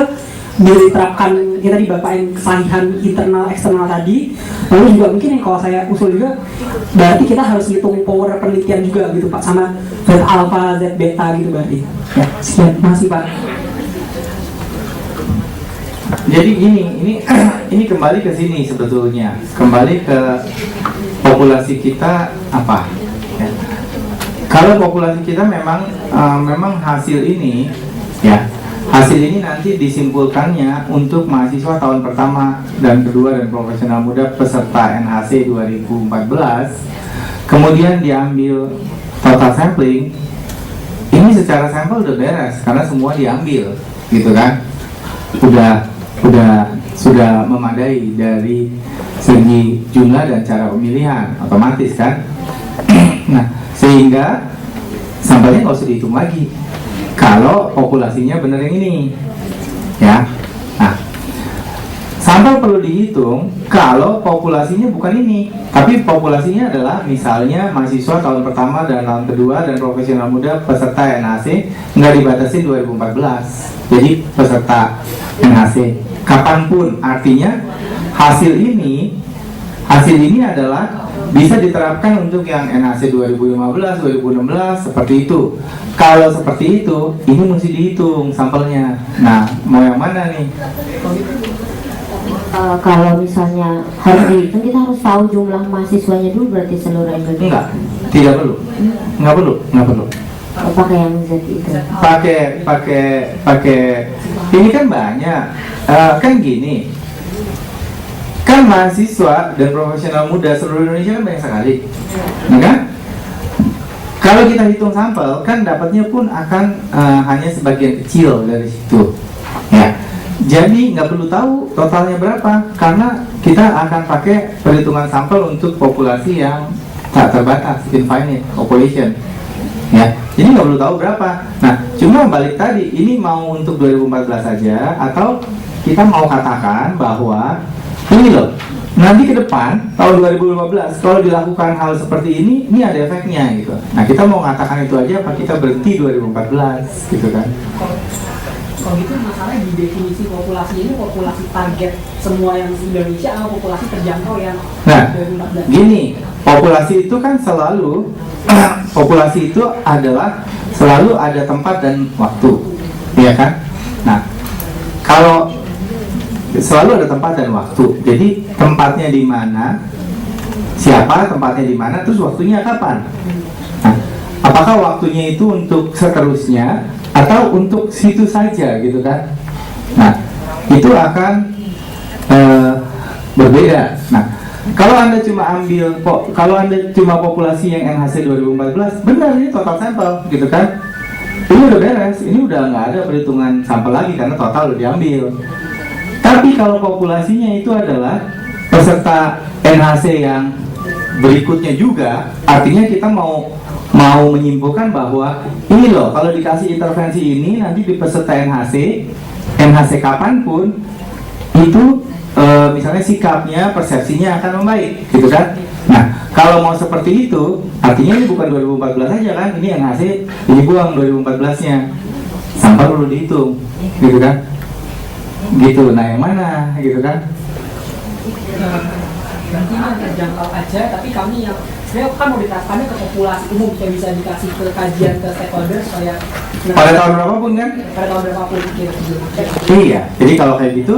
diterapkan kita tadi Bapak yang kesalahan internal eksternal tadi. Lalu juga mungkin yang kalau saya usul juga berarti kita harus hitung power penelitian juga gitu Pak, sama Z alpha Z beta gitu berarti. Ya, sekian, makasih Pak. Jadi ini kembali ke sini sebetulnya, kembali ke populasi kita apa? Ya. Kalau populasi kita memang hasil ini, ya hasil ini nanti disimpulkannya untuk mahasiswa tahun pertama dan kedua dan profesional muda peserta NHC 2014, kemudian diambil total sampling. Ini secara sampel udah beres karena semua diambil, gitu kan? Sudah memadai dari segi jumlah dan cara pemilihan, otomatis kan? Nah, sehingga sampelnya nggak usah dihitung lagi kalau populasinya benar yang ini, ya. Nah, sampel perlu dihitung kalau populasinya bukan ini, tapi populasinya adalah misalnya mahasiswa tahun pertama dan tahun kedua dan profesional muda peserta NHC nggak dibatasi 2014, jadi peserta NHC kapanpun. Artinya hasil ini adalah bisa diterapkan untuk yang NHC 2015, 2016 seperti itu. Kalau seperti itu, ini mesti dihitung sampelnya. Nah, mau yang mana nih? Kalau misalnya harus dihitung, kita harus tahu jumlah mahasiswanya dulu berarti seluruh Indonesia. Enggak, tidak perlu. Nggak perlu. Pakai yang Z itu. Pakai. Ini kan banyak. Kan gini. Kan mahasiswa dan profesional muda seluruh Indonesia kan banyak sekali, ya kan? Kalau kita hitung sampel, kan dapatnya pun akan hanya sebagian kecil dari situ, ya. Jadi nggak perlu tahu totalnya berapa, karena kita akan pakai perhitungan sampel untuk populasi yang tak terbatas, infinite population, ya. Jadi nggak perlu tahu berapa. Nah, cuma balik tadi, ini mau untuk 2014 saja, atau kita mau katakan bahwa ini loh, nanti ke depan tahun 2015 kalau dilakukan hal seperti ini ada efeknya gitu. Nah, kita mau mengatakan itu aja apa kita berhenti 2014 gitu kan? Kalau gitu masalahnya di definisi populasi ini populasi target semua yang di Indonesia atau populasi terjangkau yang 2014? Gini, populasi itu kan selalu populasi itu adalah selalu ada tempat dan waktu, ya kan? Nah, kalau selalu ada tempat dan waktu. Jadi tempatnya di mana, siapa, tempatnya di mana, terus waktunya kapan. Nah, apakah waktunya itu untuk seterusnya atau untuk situ saja gitu kan? Nah, itu akan berbeda. Nah, kalau Anda cuma populasi yang NHC 2014, benar ini total sampel gitu kan. Ini udah beres, ini udah nggak ada perhitungan sampel lagi karena total udah diambil. Tapi kalau populasinya itu adalah peserta NHC yang berikutnya juga, artinya kita mau menyimpulkan bahwa ini loh, kalau dikasih intervensi ini nanti di peserta NHC kapanpun itu misalnya sikapnya, persepsinya akan membaik, gitu kan? Nah, kalau mau seperti itu, artinya ini bukan 2014 aja kan? Ini NHC dibuang 2014-nya, sampel perlu dihitung, gitu kan? Gitu, nah yang mana, gitu kan? Nanti yang terjangkau aja, tapi kami yang sebenarnya kan mau diterapkannya ke populasi umum, kayak bisa dikasih ke kajian ke stakeholder supaya Pada tahun berapapun kan? pada tahun berapapun Iya, jadi kalau kayak gitu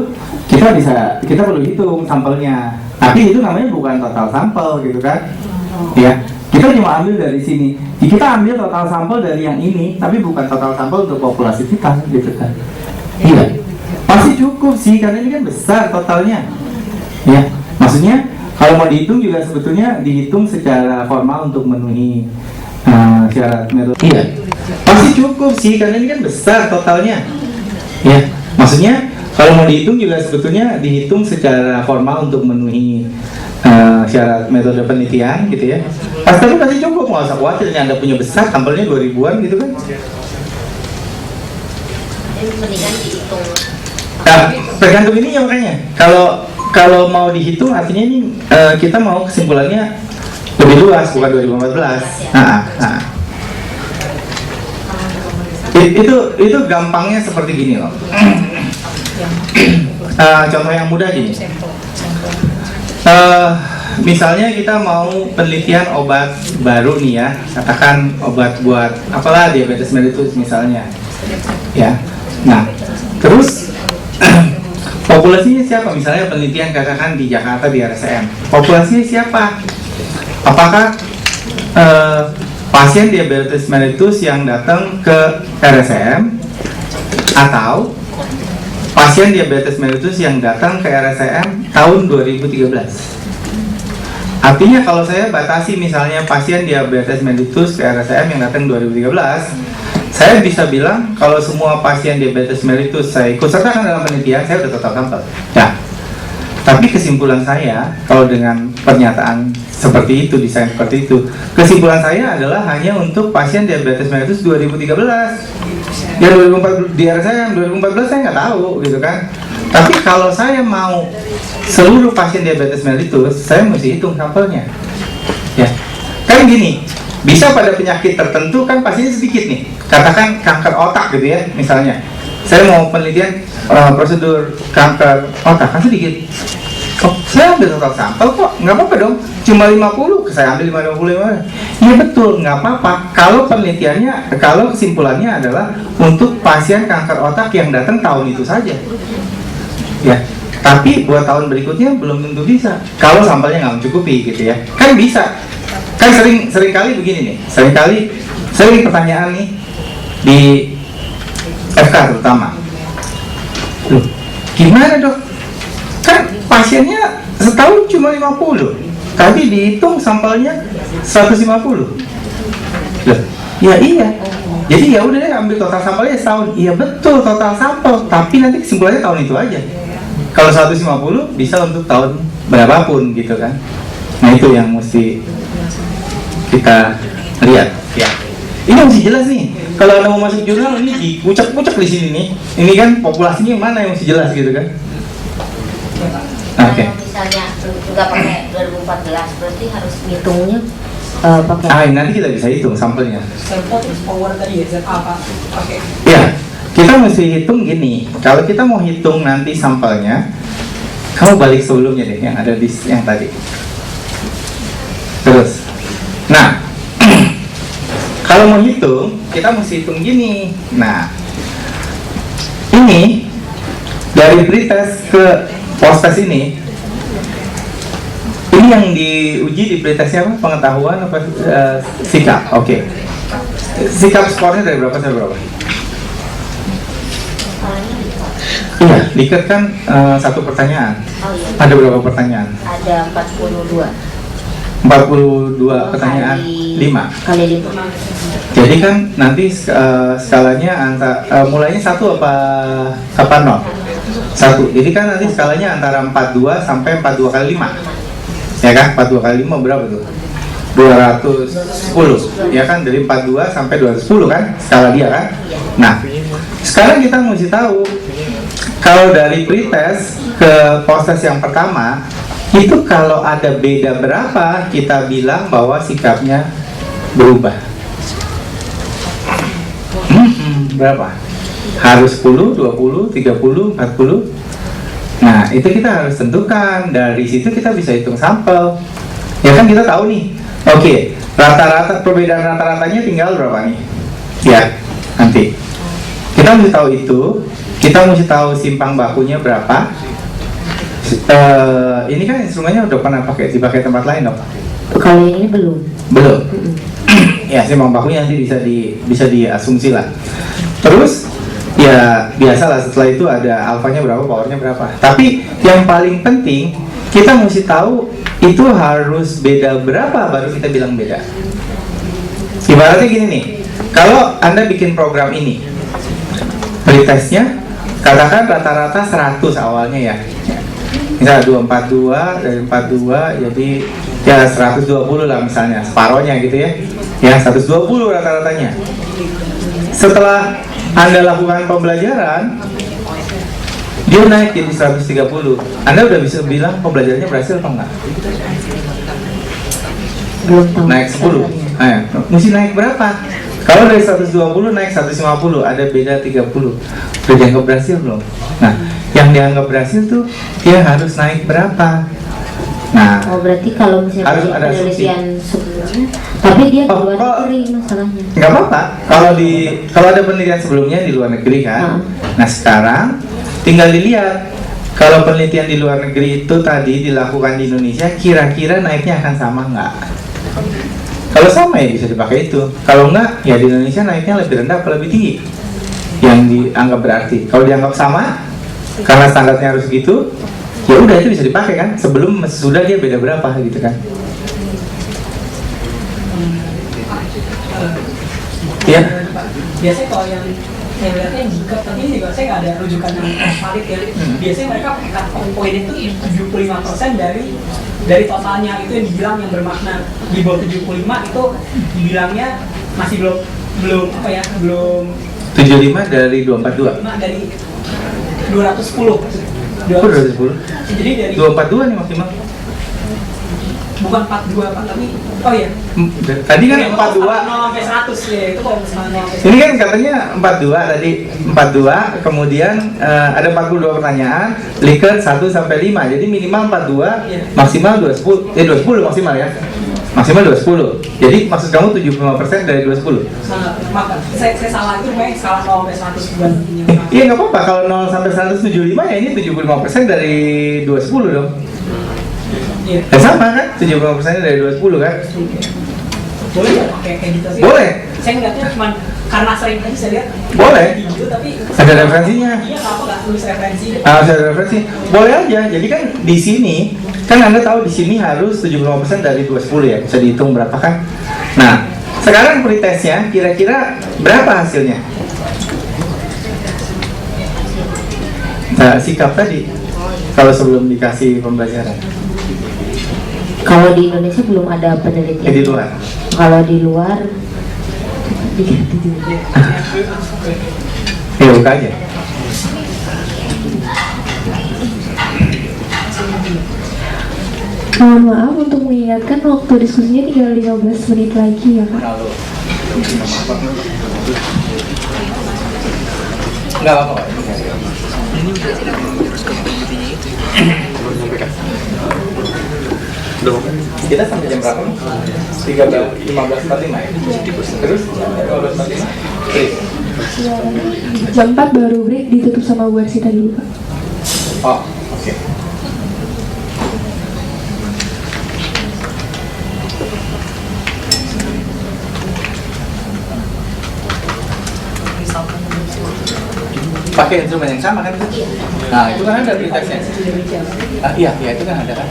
kita perlu hitung sampelnya. Tapi itu namanya bukan total sampel gitu kan? Ya, kita cuma ambil dari sini. Kita ambil total sampel dari yang ini, tapi bukan total sampel untuk populasi kita gitu kan? Iya, pasti cukup sih karena ini kan besar totalnya. Ya, maksudnya kalau mau dihitung juga sebetulnya dihitung secara formal untuk memenuhi syarat metode. Iya, pasti cukup sih karena ini kan besar totalnya. Ya, maksudnya kalau mau dihitung juga sebetulnya dihitung secara formal untuk memenuhi syarat metode penelitian gitu ya. Pasti cukup, nggak usah khawatir Anda punya besar, sampelnya 2000-an gitu kan. Mendingan dihitung. Nah, tergantung ininya makanya. Kalau mau dihitung artinya ini kita mau kesimpulannya lebih luas, bukan 2014. Itu gampangnya seperti gini loh. Contoh yang mudah gini. Misalnya kita mau penelitian obat baru nih ya, katakan obat buat apalah diabetes mellitus misalnya, ya. Nah, terus populasinya siapa? Misalnya penelitian katakan di Jakarta di RSCM. Populasinya siapa? Apakah pasien diabetes mellitus yang datang ke RSCM atau pasien diabetes mellitus yang datang ke RSCM tahun 2013? Artinya kalau saya batasi misalnya pasien diabetes mellitus ke RSCM yang datang 2013, saya bisa bilang kalau semua pasien diabetes mellitus saya ikut sertakan dalam penelitian, saya udah total sampel. Ya. Tapi kesimpulan saya, kalau dengan pernyataan seperti itu, desain seperti itu, kesimpulan saya adalah hanya untuk pasien diabetes mellitus 2013. Ya 2014 di RSCM 2014 saya nggak tahu gitu kan. Tapi kalau saya mau seluruh pasien diabetes mellitus, saya mesti hitung sampelnya. Ya. Kan gini, bisa pada penyakit tertentu kan pasiennya sedikit nih, katakan kanker otak gitu ya misalnya, saya mau penelitian prosedur kanker otak kan sedikit. Oh, saya ambil total sampel kok, nggak apa-apa dong, cuma 50, saya ambil 50. Iya betul, nggak apa-apa kalau penelitiannya, kalau kesimpulannya adalah untuk pasien kanker otak yang datang tahun itu saja ya. Tapi buat tahun berikutnya belum tentu bisa kalau sampelnya nggak mencukupi gitu ya. Kan bisa, kan sering kali begini nih, sering pertanyaan nih di FK terutama, loh gimana dok, kan pasiennya setahun cuma 50, tapi dihitung sampelnya 150. Loh, ya iya, jadi ya udah deh ambil total sampelnya setahun. Iya betul total sampel, tapi nanti kesimpulannya tahun itu aja. Kalau 150 bisa untuk tahun berapapun gitu kan. Nah itu yang mesti kita lihat ya. Ini mesti jelas nih. Kalau Anda mau masuk jurnal ini dipucak-pucak di sini nih. Ini kan populasinya mana yang mesti jelas gitu kan. Oke. Kalau misalnya juga pakai 2014 berarti harus ngitungnya pakai. Nanti kita bisa hitung sampelnya. sampel terus power tadi ya, apa pakai. Ya, kita mesti hitung gini. Kalau kita mau hitung nanti sampelnya, kamu balik sebelumnya deh yang ada di yang tadi. Terus, nah, kalau mau hitung, kita mesti hitung gini. Nah, ini dari pretest ke post-test ini yang diuji di pretestnya apa? Pengetahuan apa? Sikap. Oke. Sikap skornya dari berapa sampai berapa? Iya, Likert kan satu pertanyaan. Oh iya. Ada berapa pertanyaan? Ada 42 42 pertanyaan, 5. kali 5. Jadi kan nanti skalanya mulainya 1 apa 0? 1. Jadi kan nanti skalanya antara 42 sampai 42 kali 5. Ya kan? 42 kali 5 berapa tuh? 210. Ya kan, dari 42 sampai 210 kan skala dia kan? Nah, sekarang kita mesti tahu kalau dari pretest ke post-test yang pertama itu kalau ada beda berapa kita bilang bahwa sikapnya berubah. Berapa? Harus 10, 20, 30, 40. Nah, itu kita harus tentukan. Dari situ kita bisa hitung sampel. Ya kan, kita tahu nih. Oke, rata-rata perbedaan rata-ratanya tinggal berapa nih? Ya, nanti kita mesti tahu itu. Kita mesti tahu simpang bakunya berapa. Ini kan instrumennya udah pernah dipakai tempat lain dong? Kalau yang ini belum. Belum. Ya, simpang bakunya nanti bisa diasumsi lah. Terus ya biasalah, setelah itu ada alfanya berapa, powernya berapa. Tapi yang paling penting kita mesti tahu itu harus beda berapa baru kita bilang beda. Ibaratnya gini nih, kalau Anda bikin program ini, pretestnya katakan rata-rata 100 awalnya ya. Misalnya 242 dari 42 jadi ya 120 lah misalnya, separohnya gitu ya. Ya 120 rata-ratanya. Setelah Anda lakukan pembelajaran, dia naik jadi 130. Anda udah bisa bilang pembelajarannya berhasil atau enggak? Belum tahu. Naik 10. Mesti naik berapa? Kalau dari 120 naik 150, ada beda 30. Udah dianggap berhasil belum? Nah, yang dianggap berhasil tuh dia harus naik berapa? Nah, Oh, berarti kalau misalnya harus ada penelitian sebelumnya, tapi dia di luar negeri masalahnya. nggak apa-apa. Kalau ada penelitian sebelumnya di luar negeri kan. Nah, sekarang tinggal dilihat kalau penelitian di luar negeri itu tadi dilakukan di Indonesia, kira-kira naiknya akan sama nggak? Kalau sama ya bisa dipakai itu. Kalau enggak, ya di Indonesia naiknya lebih rendah atau lebih tinggi. Yang dianggap berarti. Kalau dianggap sama, karena standarnya harus gitu, ya udah itu bisa dipakai kan. Sebelum sesudah dia beda berapa gitu kan. Ya. Biasanya kalau yang saya lihatnya yang jika tapi juga saya nggak ada rujukan yang valid ya. Biasanya mereka pakai cut point itu 75% dari totalnya, itu yang dibilang yang bermakna. Di bawah 75 itu dibilangnya masih belum 75 dari 242. dari 210. Kok 210? Jadi dari 242 nih maksimal. bukan 42 Pak, tapi oh iya. Tadi kan 42. 0 sampai 100 ya, itu kalau misalnya 0 sampai Ini kan katanya 42 tadi, 42, kemudian ada 42 pertanyaan, Likert 1 sampai 5. Jadi minimal 42, maksimal 210. 210 maksimal ya. Maksimal 210. Jadi maksud kamu 75% dari 210. Maaf, saya salah, itu memang skala 0 sampai 100 bukan. Iya nggak apa-apa, kalau 0 sampai 175 ya ini 75% dari 210 dong. Iya. Ya sama kan, 75% dari 210 kan? Boleh nggak pakai kayak gitu sih? Boleh. Saya ngeliatnya cuma karena sering aja saya lihat. Boleh. Gitu, tapi Ada referensinya. Iya, apa nggak tulis referensi? Ada referensi. Boleh aja. Jadi kan di sini kan Anda tahu di sini harus 75% dari 210 ya. Bisa dihitung berapa kan? Nah, sekarang pretestnya kira-kira berapa hasilnya? Nah, sikap tadi kalau sebelum dikasih pembelajaran. Kalau di Indonesia belum ada penelitian. Di luar. Kalau di luar diganti dulu. Ya buka aja. Mohon maaf untuk mengingatkan waktu diskusinya tinggal 15 menit lagi ya Pak. Enggak apa-apa. Kita sampai jam berapa? 15.45 ya? Terus? 15.45? Jam 4 baru break, ditutup sama Bu Arsita dulu Pak. Oh, oke. pakai instrumen yang sama kan? Nah itu kan ada pretestnya. Iya itu kan ada kan.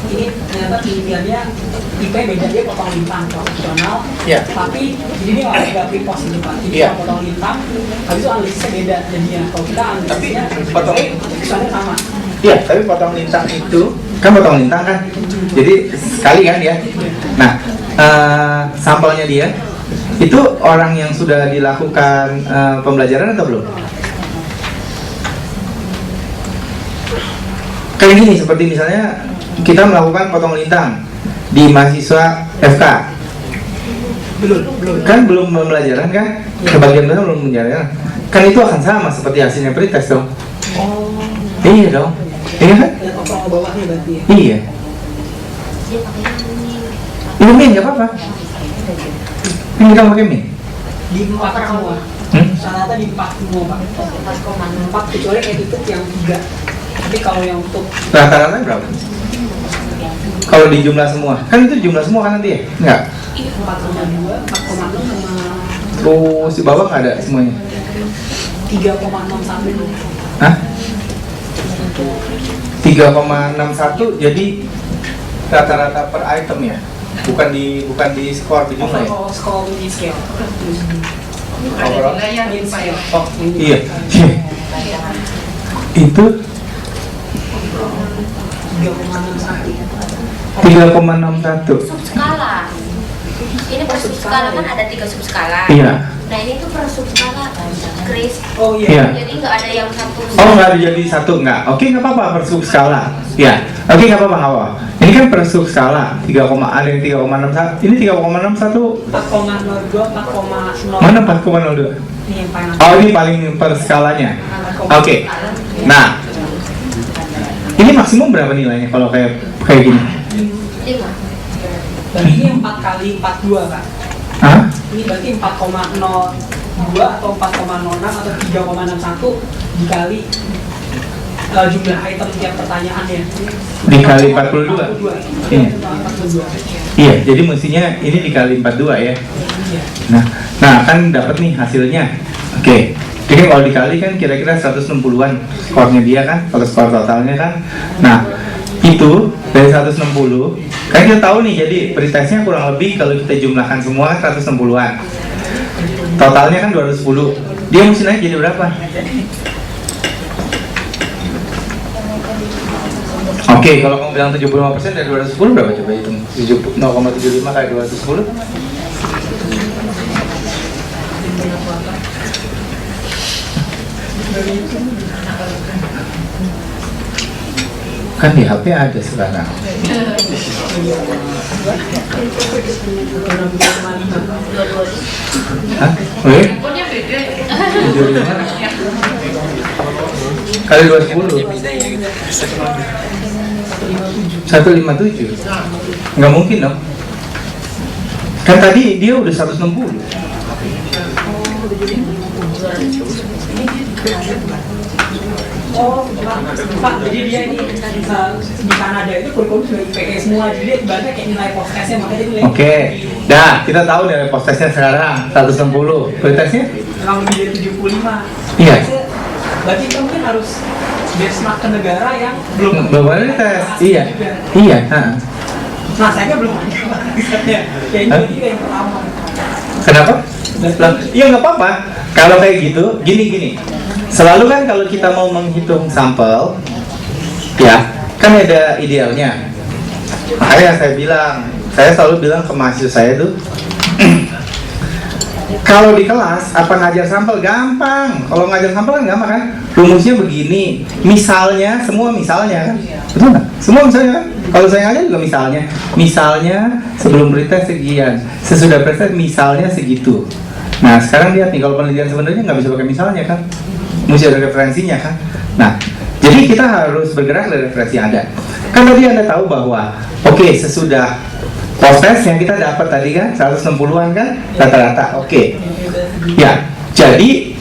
Ini ternyata pilihannya IP beda, dia potong lintang profesional. Iya. Tapi jadi dia nggak pre-post ini Pak. Jadi Iya. kalau potong lintang, habis itu analisisnya beda jadinya. Kalau kita analisisnya kesannya sama. Iya, tapi potong lintang itu kan potong lintang kan, jadi sekali kan ya. Nah, sampelnya dia itu orang yang sudah dilakukan pembelajaran atau belum? Kayak gini, seperti misalnya kita melakukan potong lintang di mahasiswa FK. Belum pembelajaran kan? Kebagian mana belum pembelajaran. Kan itu akan sama seperti hasilnya pretest dong. Iya dong. Iya kan? Bawahnya berarti ya. Iya. Ini min nggak apa-apa. Ini kita pakai min. Di 4 semua. Rata-rata di 4 semua Pak. 4 kecuali kayak tutup yang 3. Tapi kalau yang untuk Rata-rata berapa? Kalau di jumlah semua, kan itu jumlah semua kan nanti ya? Enggak. 4,2, 4,6 sama Terus di bawah nggak ada semuanya. 3,61. Hah? 3,61 jadi rata-rata per item ya? Bukan di skor, di jumlah ya? Overall score di scale. Overall? Min scale. Oh iya. Itu 3,61. Subskala. Ini per subskala kan ada 3 subskala. Iya. Nah ini tuh per subskala, Chris. Oh Iya. iya. Jadi nggak ada yang satu. Oh nggak ada jadi satu nggak? Oke nggak apa-apa per subskala. Ya. Oke nggak apa-apa nggak apa. Ini kan per subskala 3, ada yang 3,61. Ini 3,61. 4,02, 4,0. Mana 4,02? Ini yang paling Oh ini paling per skalanya. Oke. Nah, ini maksimum berapa nilainya kalau kayak gini? 5. Berarti ini 4 kali 42 Kak. Hah? Ini berarti 4,02 atau 4,06 atau 3,61 dikali jumlah item tiap pertanyaannya. Dikali 42. 42. Iya. 42. Iya, jadi mestinya ini dikali 42 ya. Iya. Nah kan dapat nih hasilnya. Oke. Jadi kalau dikali kan kira-kira 160-an skornya dia kan, kalau skor totalnya kan. Nah, itu dari 160, kan kita tahu nih, jadi pretestnya kurang lebih kalau kita jumlahkan semua 160-an. Totalnya kan 210. Dia mesti naik jadi berapa? Oke, kalau kamu bilang 75% dari 210 berapa coba hitung? 0,75 kali 210. Kan di HP ada sekarang. Hah? Oke? Kali 210 157. Nggak mungkin dong. Kan tadi dia udah 160. Oh, Pak, jadi dia ini di Kanada itu kurikulum sudah IPK semua, jadi dia ibaratnya kayak nilai post-testnya, makanya dia nilai. Oke. Dah, kita tahu nilai post-testnya sekarang 160. Pretestnya? Kurang lebih dari 75. Iya. Berarti kita mungkin harus benchmark ke negara yang belum Belum tes. Iya. Iya. Nah, saya kan belum ada risetnya. Kayak ini kayak yang pertama. Kenapa? Iya nggak apa-apa. Kalau kayak gitu, gini. Selalu kan kalau kita mau menghitung sampel, ya kan ada idealnya. Makanya saya selalu bilang ke mahasiswa saya tuh, kalau di kelas apa ngajar sampel gampang. Kalau ngajar sampel kan gampang kan. Rumusnya begini. Misalnya, semua misalnya kan. Betul nggak? Semua misalnya kan. Kalau saya ngajar juga misalnya. Misalnya sebelum pretest sekian, sesudah pretest misalnya segitu. Nah sekarang lihat nih, kalau penelitian sebenarnya nggak bisa pakai misalnya kan. Mesti ada referensinya kan. Nah jadi kita harus bergerak dari referensi yang ada. Kan tadi Anda tahu bahwa oke, sesudah proses yang kita dapat tadi kan 160-an kan rata-rata. Oke. Ya, jadi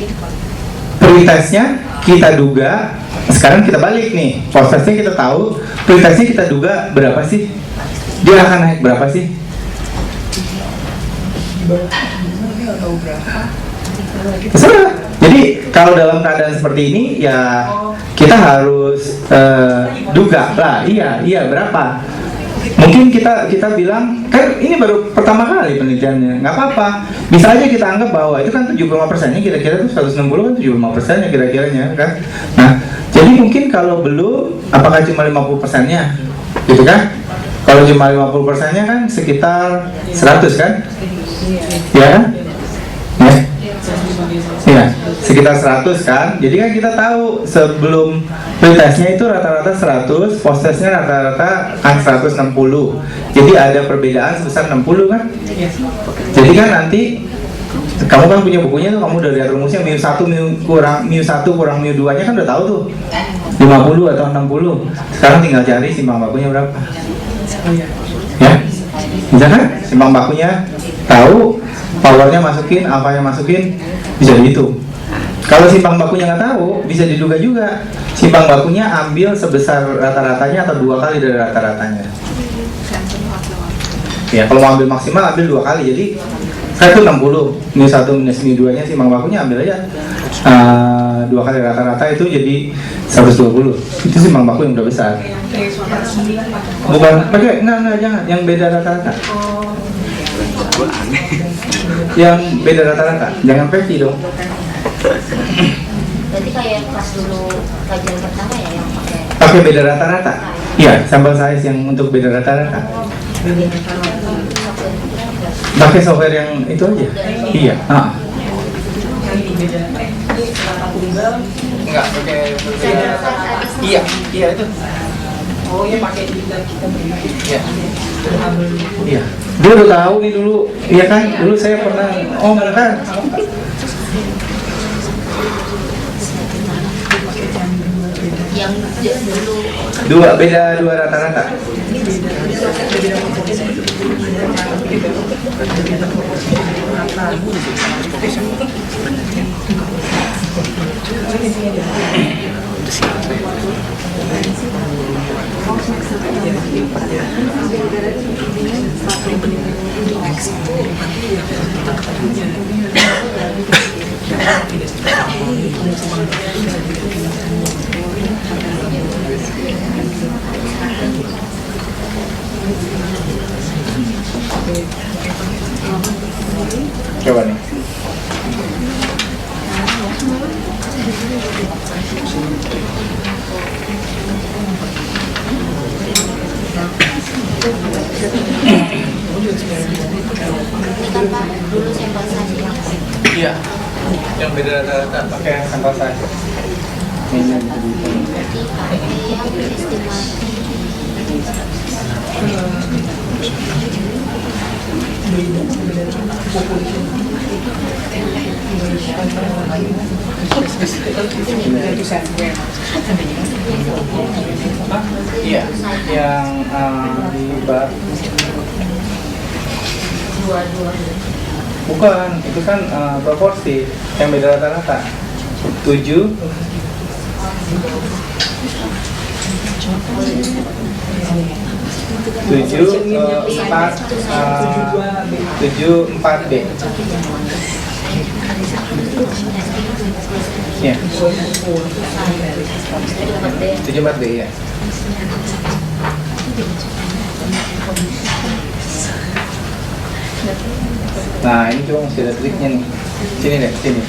pretestnya kita duga, sekarang kita balik nih. Prosesnya kita tahu, pretestnya kita duga berapa sih? Dia akan naik berapa sih? Terserah. Jadi kalau dalam keadaan seperti ini ya kita harus duga lah. Iya berapa? Mungkin kita bilang kan ini baru pertama kali penelitiannya, nggak apa-apa. Bisa aja kita anggap bahwa itu kan 75%-nya kira-kira tuh 160 kan 75%-nya kira-kiranya kan. Nah jadi mungkin kalau belum, apakah cuma 50%-nya gitu kan? Kalau cuma 50%-nya kan sekitar 100 kan? Ya kan? Ya, sekitar 100 kan. Jadi kan kita tahu sebelum pretestnya itu rata-rata 100, post-testnya rata-rata kan 160. Jadi ada perbedaan sebesar 60 kan. Jadi kan nanti kamu kan punya bukunya tuh, kamu udah lihat rumusnya mu1 kurang mu2 nya kan udah tahu tuh 50 atau 60. Sekarang tinggal cari simbang bakunya berapa. Ya, bisa kan? Simbang bakunya tahu, powernya masukin, alfanya masukin, bisa dihitung. Kalau simbang bakunya nggak tahu, bisa diduga juga. Simbang bakunya ambil sebesar rata-ratanya atau 2 kali dari rata-ratanya. Ya, kalau mau ambil maksimal ambil 2 kali. Jadi saya itu 60, mu1 minus mu2 nya simbang bakunya ambil aja 2 kali rata-rata itu jadi 120. Itu simbang baku yang udah besar. Bukan pakai enggak jangan yang beda rata-rata. Yang beda rata-rata, jangan PV dong. Berarti kayak kelas dulu kajian pertama ya yang pakai beda rata-rata. Iya, sampel size yang untuk beda rata-rata. Pakai software yang itu aja. Iya. Enggak pakai. Iya itu. Oh iya pakai kita Iya. Iya. Dia udah tahu nih dulu. Iya kan? Dulu saya pernah kan. yang dulu beda dua rata-rata. Coba nih. dulu sampel saja. Iya. Yang beda rata-rata pakai sampel saja. Jadi pakai yang estimasi. Iya, yang di bar. Dua. Bukan, itu kan proporsi yang beda rata-rata. 7 4B. Ya. 74B ya. Nah, ini cuma masih ada triknya nih. Sini deh, sini.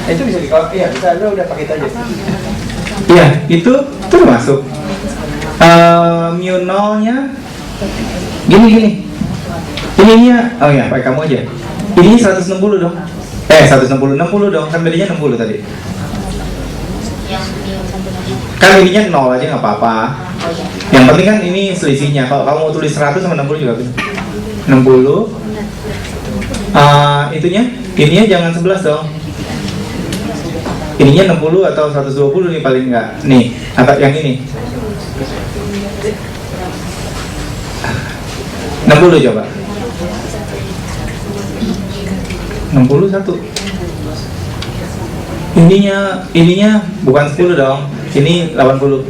Itu bisa iya bisa aja udah pakai itu aja. Iya, itu masuk. Mu 0-nya gini. Ininya, oh ya, pakai kamu aja. Ini 160 dong. 60 dong, kan bedanya 60 tadi. Kan ininya 0 aja nggak apa-apa. Yang penting kan ini selisihnya. Kalau kamu mau tulis 100 sama 60 juga bisa. 60. Ininya jangan 11 dong. Ininya 60 atau 120 nih paling enggak. Nih, atau yang ini. 60 coba. 61. Ininya bukan 10 dong. Ini 80.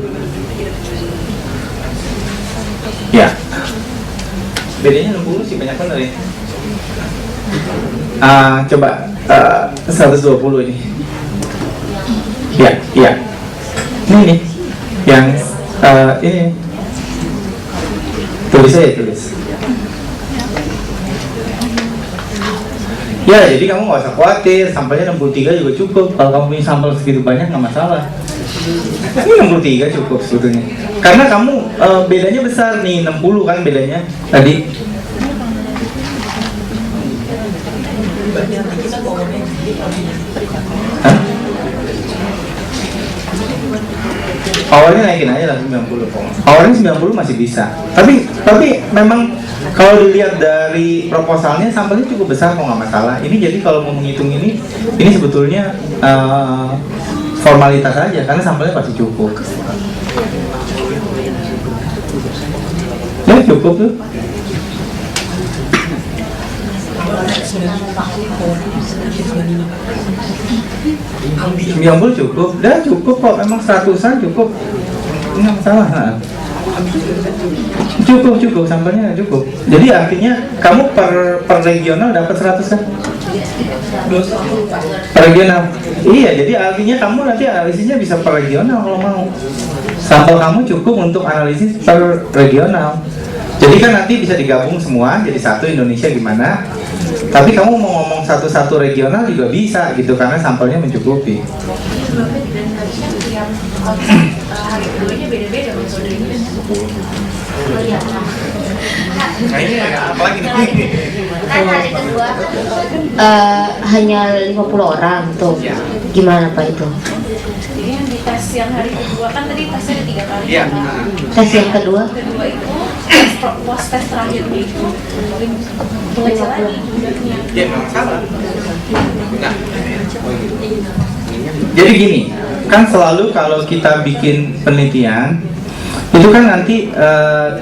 Ya. Bedanya 60 sih banyak benar ya. Coba 120 ini. Ya. Ini nih. Yang ini. Tulis aja, tulis. Ya, jadi kamu nggak usah khawatir, sampelnya 63 juga cukup. Kalau kamu punya sampel segitu banyak nggak masalah. Ini 63 cukup sebetulnya. Karena kamu bedanya besar nih, 60 kan bedanya tadi. Hah? Awalnya naikin aja lah 90. Awalnya 90 masih bisa. Tapi memang kalau dilihat dari proposalnya sampelnya cukup besar, kok nggak masalah. Ini jadi kalau mau menghitung ini sebetulnya formalitas aja karena sampelnya pasti cukup. Ya cukup tuh. Yang cukup, dah cukup kok, memang 100-an cukup, nggak masalah. Cukup, sampelnya cukup. Jadi artinya kamu per regional dapat 100 kan? Per regional. Iya, jadi artinya kamu nanti analisisnya bisa per regional kalau mau. Sampel kamu cukup untuk analisis per regional. Jadi kan nanti bisa digabung semua jadi satu Indonesia gimana. Tapi kamu mau ngomong satu-satu regional juga bisa gitu karena sampelnya mencukupi. Nah ini apa lagi nih? Kan hari kedua hanya 50 orang tuh. Gimana Pak itu? Jadi yang di tes yang hari kedua kan tadi tesnya ada 3 kali. Iya. Tes yang kedua? Kedua itu post tes terakhir itu mengecil lagi jumlahnya. Ya nggak masalah. Nah, jadi gini, kan selalu kalau kita bikin penelitian itu kan nanti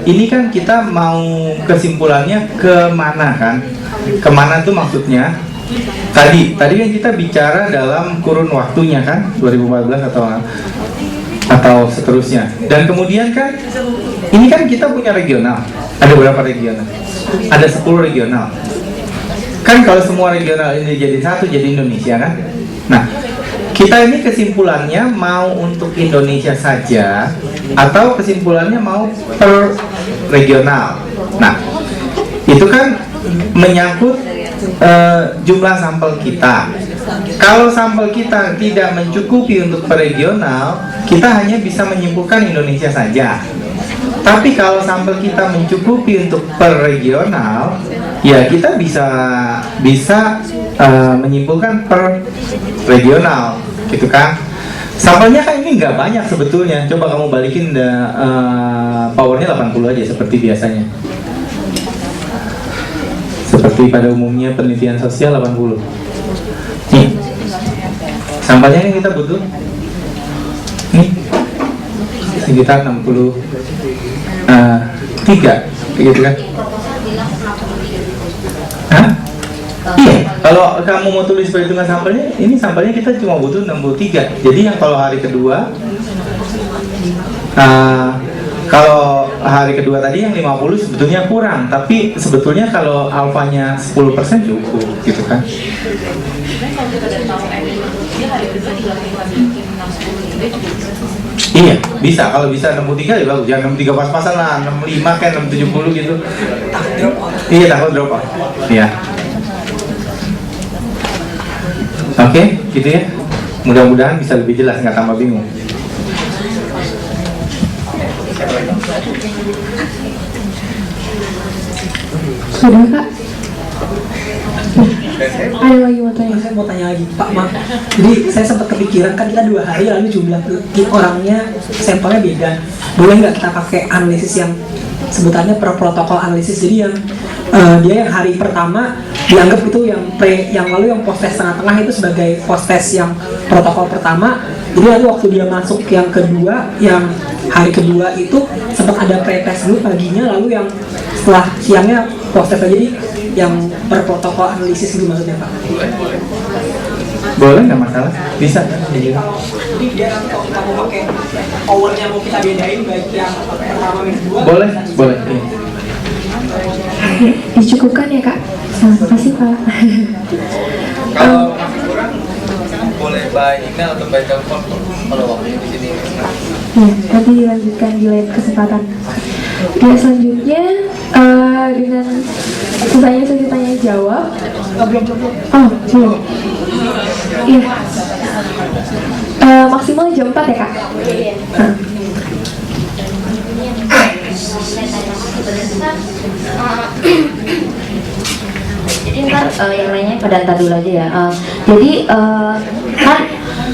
ini kan kita mau kesimpulannya kemana kan? Kemana tuh maksudnya? Tadi kan kita bicara dalam kurun waktunya kan 2014 atau seterusnya. Dan kemudian kan ini kan kita punya regional. Ada berapa regional? Ada 10 regional. Kan kalau semua regional ini jadi satu jadi Indonesia kan? Nah, kita ini kesimpulannya mau untuk Indonesia saja atau kesimpulannya mau per regional. Nah, itu kan menyangkut jumlah sampel kita. Kalau sampel kita tidak mencukupi untuk per regional, kita hanya bisa menyimpulkan Indonesia saja. Tapi kalau sampel kita mencukupi untuk per regional, ya kita bisa menyimpulkan per regional, gitu kan? Sampelnya kan ini nggak banyak sebetulnya. Coba kamu balikin powernya 80 aja seperti biasanya. Seperti pada umumnya penelitian sosial 80. Nih, sampelnya yang kita butuh nih sekitar 63, gitu kan? Hah? Iya, kalau kamu mau tulis perhitungan sampelnya, ini sampelnya kita cuma butuh 63. Jadi yang kalau hari kedua kalau hari kedua tadi yang 50 sebetulnya kurang, tapi sebetulnya kalau alfanya 10% cukup, gitu kan? Kalau kita udah tahu dia hari kedua tinggal bikin 60 juga bisa. Iya, bisa. Kalau bisa 63 ya bagus. Jangan 63 pas-pasan lah, 65 kan 670 gitu. Iya, takut drop off. Iya. Oke, gitu ya. Mudah-mudahan bisa lebih jelas, nggak tambah bingung. Sudah Kak. Dan saya Ada lagi mau tanya? Saya mau tanya lagi Pak, maaf. Jadi saya sempat kepikiran kan kita 2 hari lalu jumlah orangnya sampelnya beda. Boleh nggak kita pakai analisis yang sebutannya protokol analisis? Jadi yang dia yang hari pertama dianggap itu yang lalu yang post test tengah-tengah itu sebagai post test yang protokol pertama. Jadi lalu waktu dia masuk yang kedua, yang hari kedua itu sempat ada pre-test dulu paginya, lalu yang setelah siangnya post test. Jadi yang berprotokol analisis itu maksudnya Pak? boleh nggak masalah, bisa kan? Jadi dia nanti kalau kita mau pakai powernya mau kita bedain baik yang pertama dan kedua. Boleh. Iya. Dicukupkan ya Kak. Terima kasih Pak. Kalau masih kurang, boleh by email atau by telepon kalau waktunya di sini. Ya, nanti dilanjutkan di lain kesempatan. Ya, selanjutnya dengan sisanya sesi tanya jawab. Oh, belum. Iya. Maksimal jam 4 ya Kak? Jadi ntar yang lainnya pada ntar dulu aja ya. Jadi kan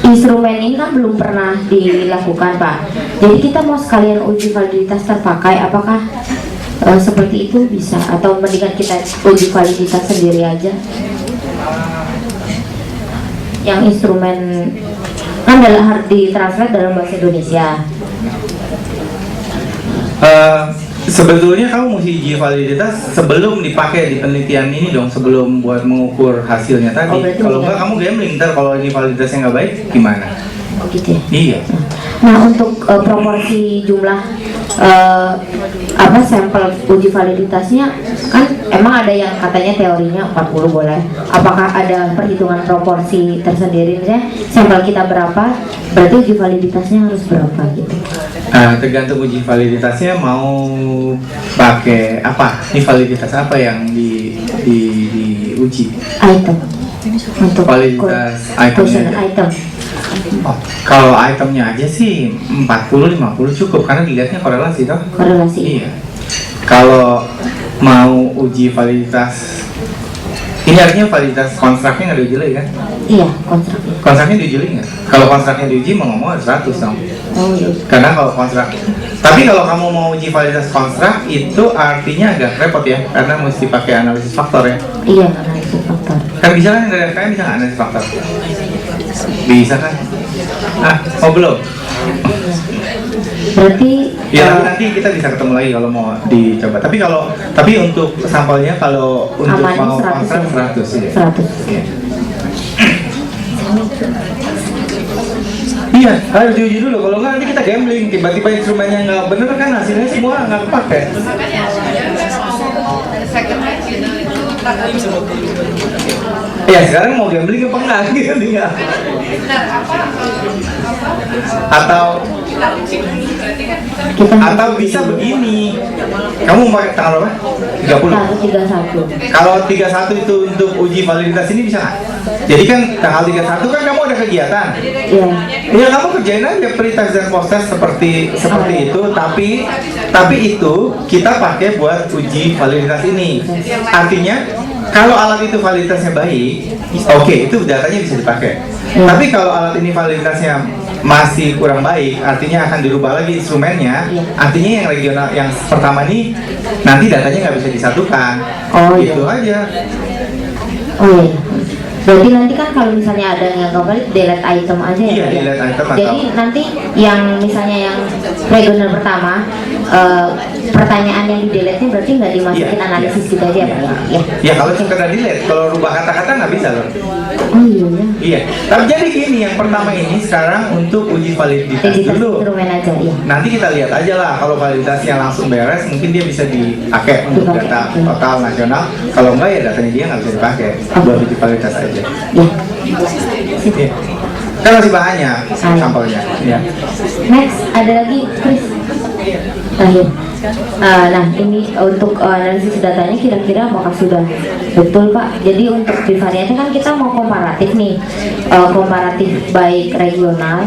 instrumen ini kan belum pernah dilakukan Pak. Jadi kita mau sekalian uji validitas terpakai, apakah seperti itu bisa? Atau mendingan kita uji validitas sendiri aja? Yang instrumen kan harus ditranslate dalam bahasa Indonesia. Sebetulnya kamu mesti uji validitas sebelum dipakai di penelitian ini dong, sebelum buat mengukur hasilnya tadi. Oh, berarti kalau mendingan- enggak kamu gambling, ntar kalau ini validitasnya nggak baik gimana? Oh gitu ya? Iya. Nah untuk proporsi jumlah sampel uji validitasnya kan emang ada yang katanya teorinya 40 boleh. Apakah ada perhitungan proporsi tersendiri, misalnya sampel kita berapa, berarti uji validitasnya harus berapa gitu? Tergantung uji validitasnya mau pakai apa? Ini validitas apa yang diuji? Item untuk Validitas question itemnya aja. item. Oh, kalau itemnya aja sih 40-50 cukup karena dilihatnya korelasi toh. Korelasi. Iya. Kalau mau uji validitas, ini artinya validitas konstruknya nggak diuji lagi kan? Iya, konstruknya. Konstruknya diuji lagi nggak? Kalau konstruknya diuji mau ngomong 100 dong. Oh iya. Karena kalau konstruk, tapi kalau kamu mau uji validitas konstruk itu artinya agak repot ya, karena mesti pakai analisis faktor ya. Iya, analisis faktor. Kan bisa kan dari kalian bisa nggak analisis faktor? Bisa kan? Oh belum. Berarti Ya nanti kita bisa ketemu lagi kalau mau dicoba. Tapi untuk sampelnya kalau untuk amannya mau 100 konstruk ya? 100 ya. 100. Iya. Iya, harus diuji dulu. Kalau nggak nanti kita gambling, tiba-tiba instrumennya nggak bener kan hasilnya semua nggak kepake. Ya sekarang mau gambling apa enggak gitu enggak? Atau bisa begini. Kamu mau pakai tanggal berapa? 30. 131. Kalau 31 itu untuk uji validitas ini bisa nggak? Jadi kan tanggal 31 kan kamu ada kegiatan. Iya. Ya kamu kerjain aja pretest dan post test seperti itu, tapi itu kita pakai buat uji validitas ini. Artinya kalau alat itu validitasnya baik, oke, itu datanya bisa dipakai. Tapi kalau alat ini validitasnya masih kurang baik, artinya akan dirubah lagi instrumennya. Artinya yang regional, yang pertama ini nanti datanya nggak bisa disatukan. Oh, Itu aja. Oh iya. Berarti nanti kan kalau misalnya ada yang nggak valid, delete item aja ya? Iya, Pak, ya? delete item Jadi atau- nanti yang misalnya yang regional pertama, pertanyaan yang di delete-nya berarti nggak dimasukin Iya, analisis iya. kita aja ya Pak? Ya. Ya kalau sekedar delete, kalau rubah kata-kata nggak bisa loh. Oh iya ya. Iya. Tapi jadi gini, yang pertama ini sekarang untuk uji validitas Validitas dulu. instrumen aja ya. Nanti kita lihat aja lah, kalau validitasnya langsung beres, mungkin dia bisa dipakai untuk Dipakai, data oke. total nasional. Kalau enggak ya datanya dia nggak bisa dipakai buat uji validitas aja. Ya. Iya. Kan masih banyak sampelnya. Iya. Next, ada lagi Chris. Terakhir. Nah ini untuk analisis datanya kira-kira apakah sudah betul Pak? Jadi untuk bivariannya kan kita mau komparatif nih, komparatif baik regional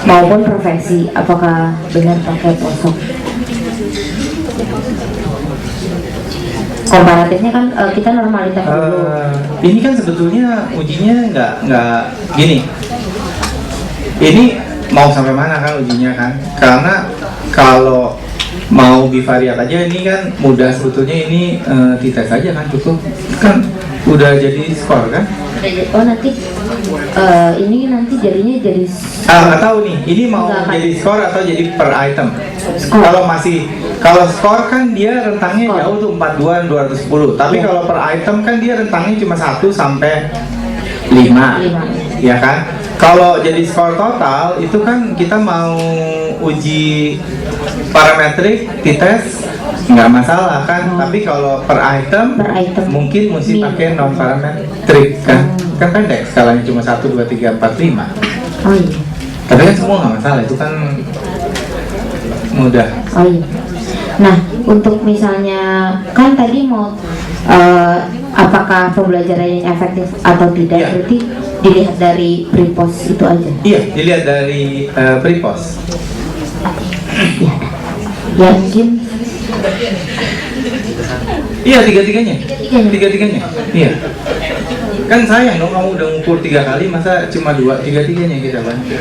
maupun profesi. Apakah benar pakai posok? Komparatifnya kan kita normalitas dulu. Ini kan sebetulnya ujinya nggak gini. Ini mau sampai mana kan ujinya kan? Karena kalau mau bivariat aja ini kan mudah sebetulnya, ini dites aja kan cukup kan udah jadi skor kan? Oh nanti ini nanti jadinya jadi Nggak tahu nih, ini mau jadi skor atau jadi per item. Kalau skor kan dia rentangnya jauh tuh 42 210. Tapi kalau per item kan dia rentangnya cuma 1 sampai 5. Ya kan? Kalau jadi skor total itu kan kita mau uji parametrik, dites nggak masalah kan. Tapi kalau per item mungkin mesti pakai non parametrik kan. Kan pendek skalanya cuma 1 2 3 4 5. Oh iya. Tapi kan semua nggak masalah, itu kan mudah. Oh iya. Nah, untuk misalnya kan tadi mau apakah pembelajaran yang efektif atau tidak, Iya. berarti dilihat dari pre-post itu aja. Iya, dilihat dari pre-post. Ya, ya mungkin Iya, tiga-tiganya. Iya. Kan sayang dong kamu udah ngukur 3 kali, masa cuma 2, tiga-tiganya kita bantu.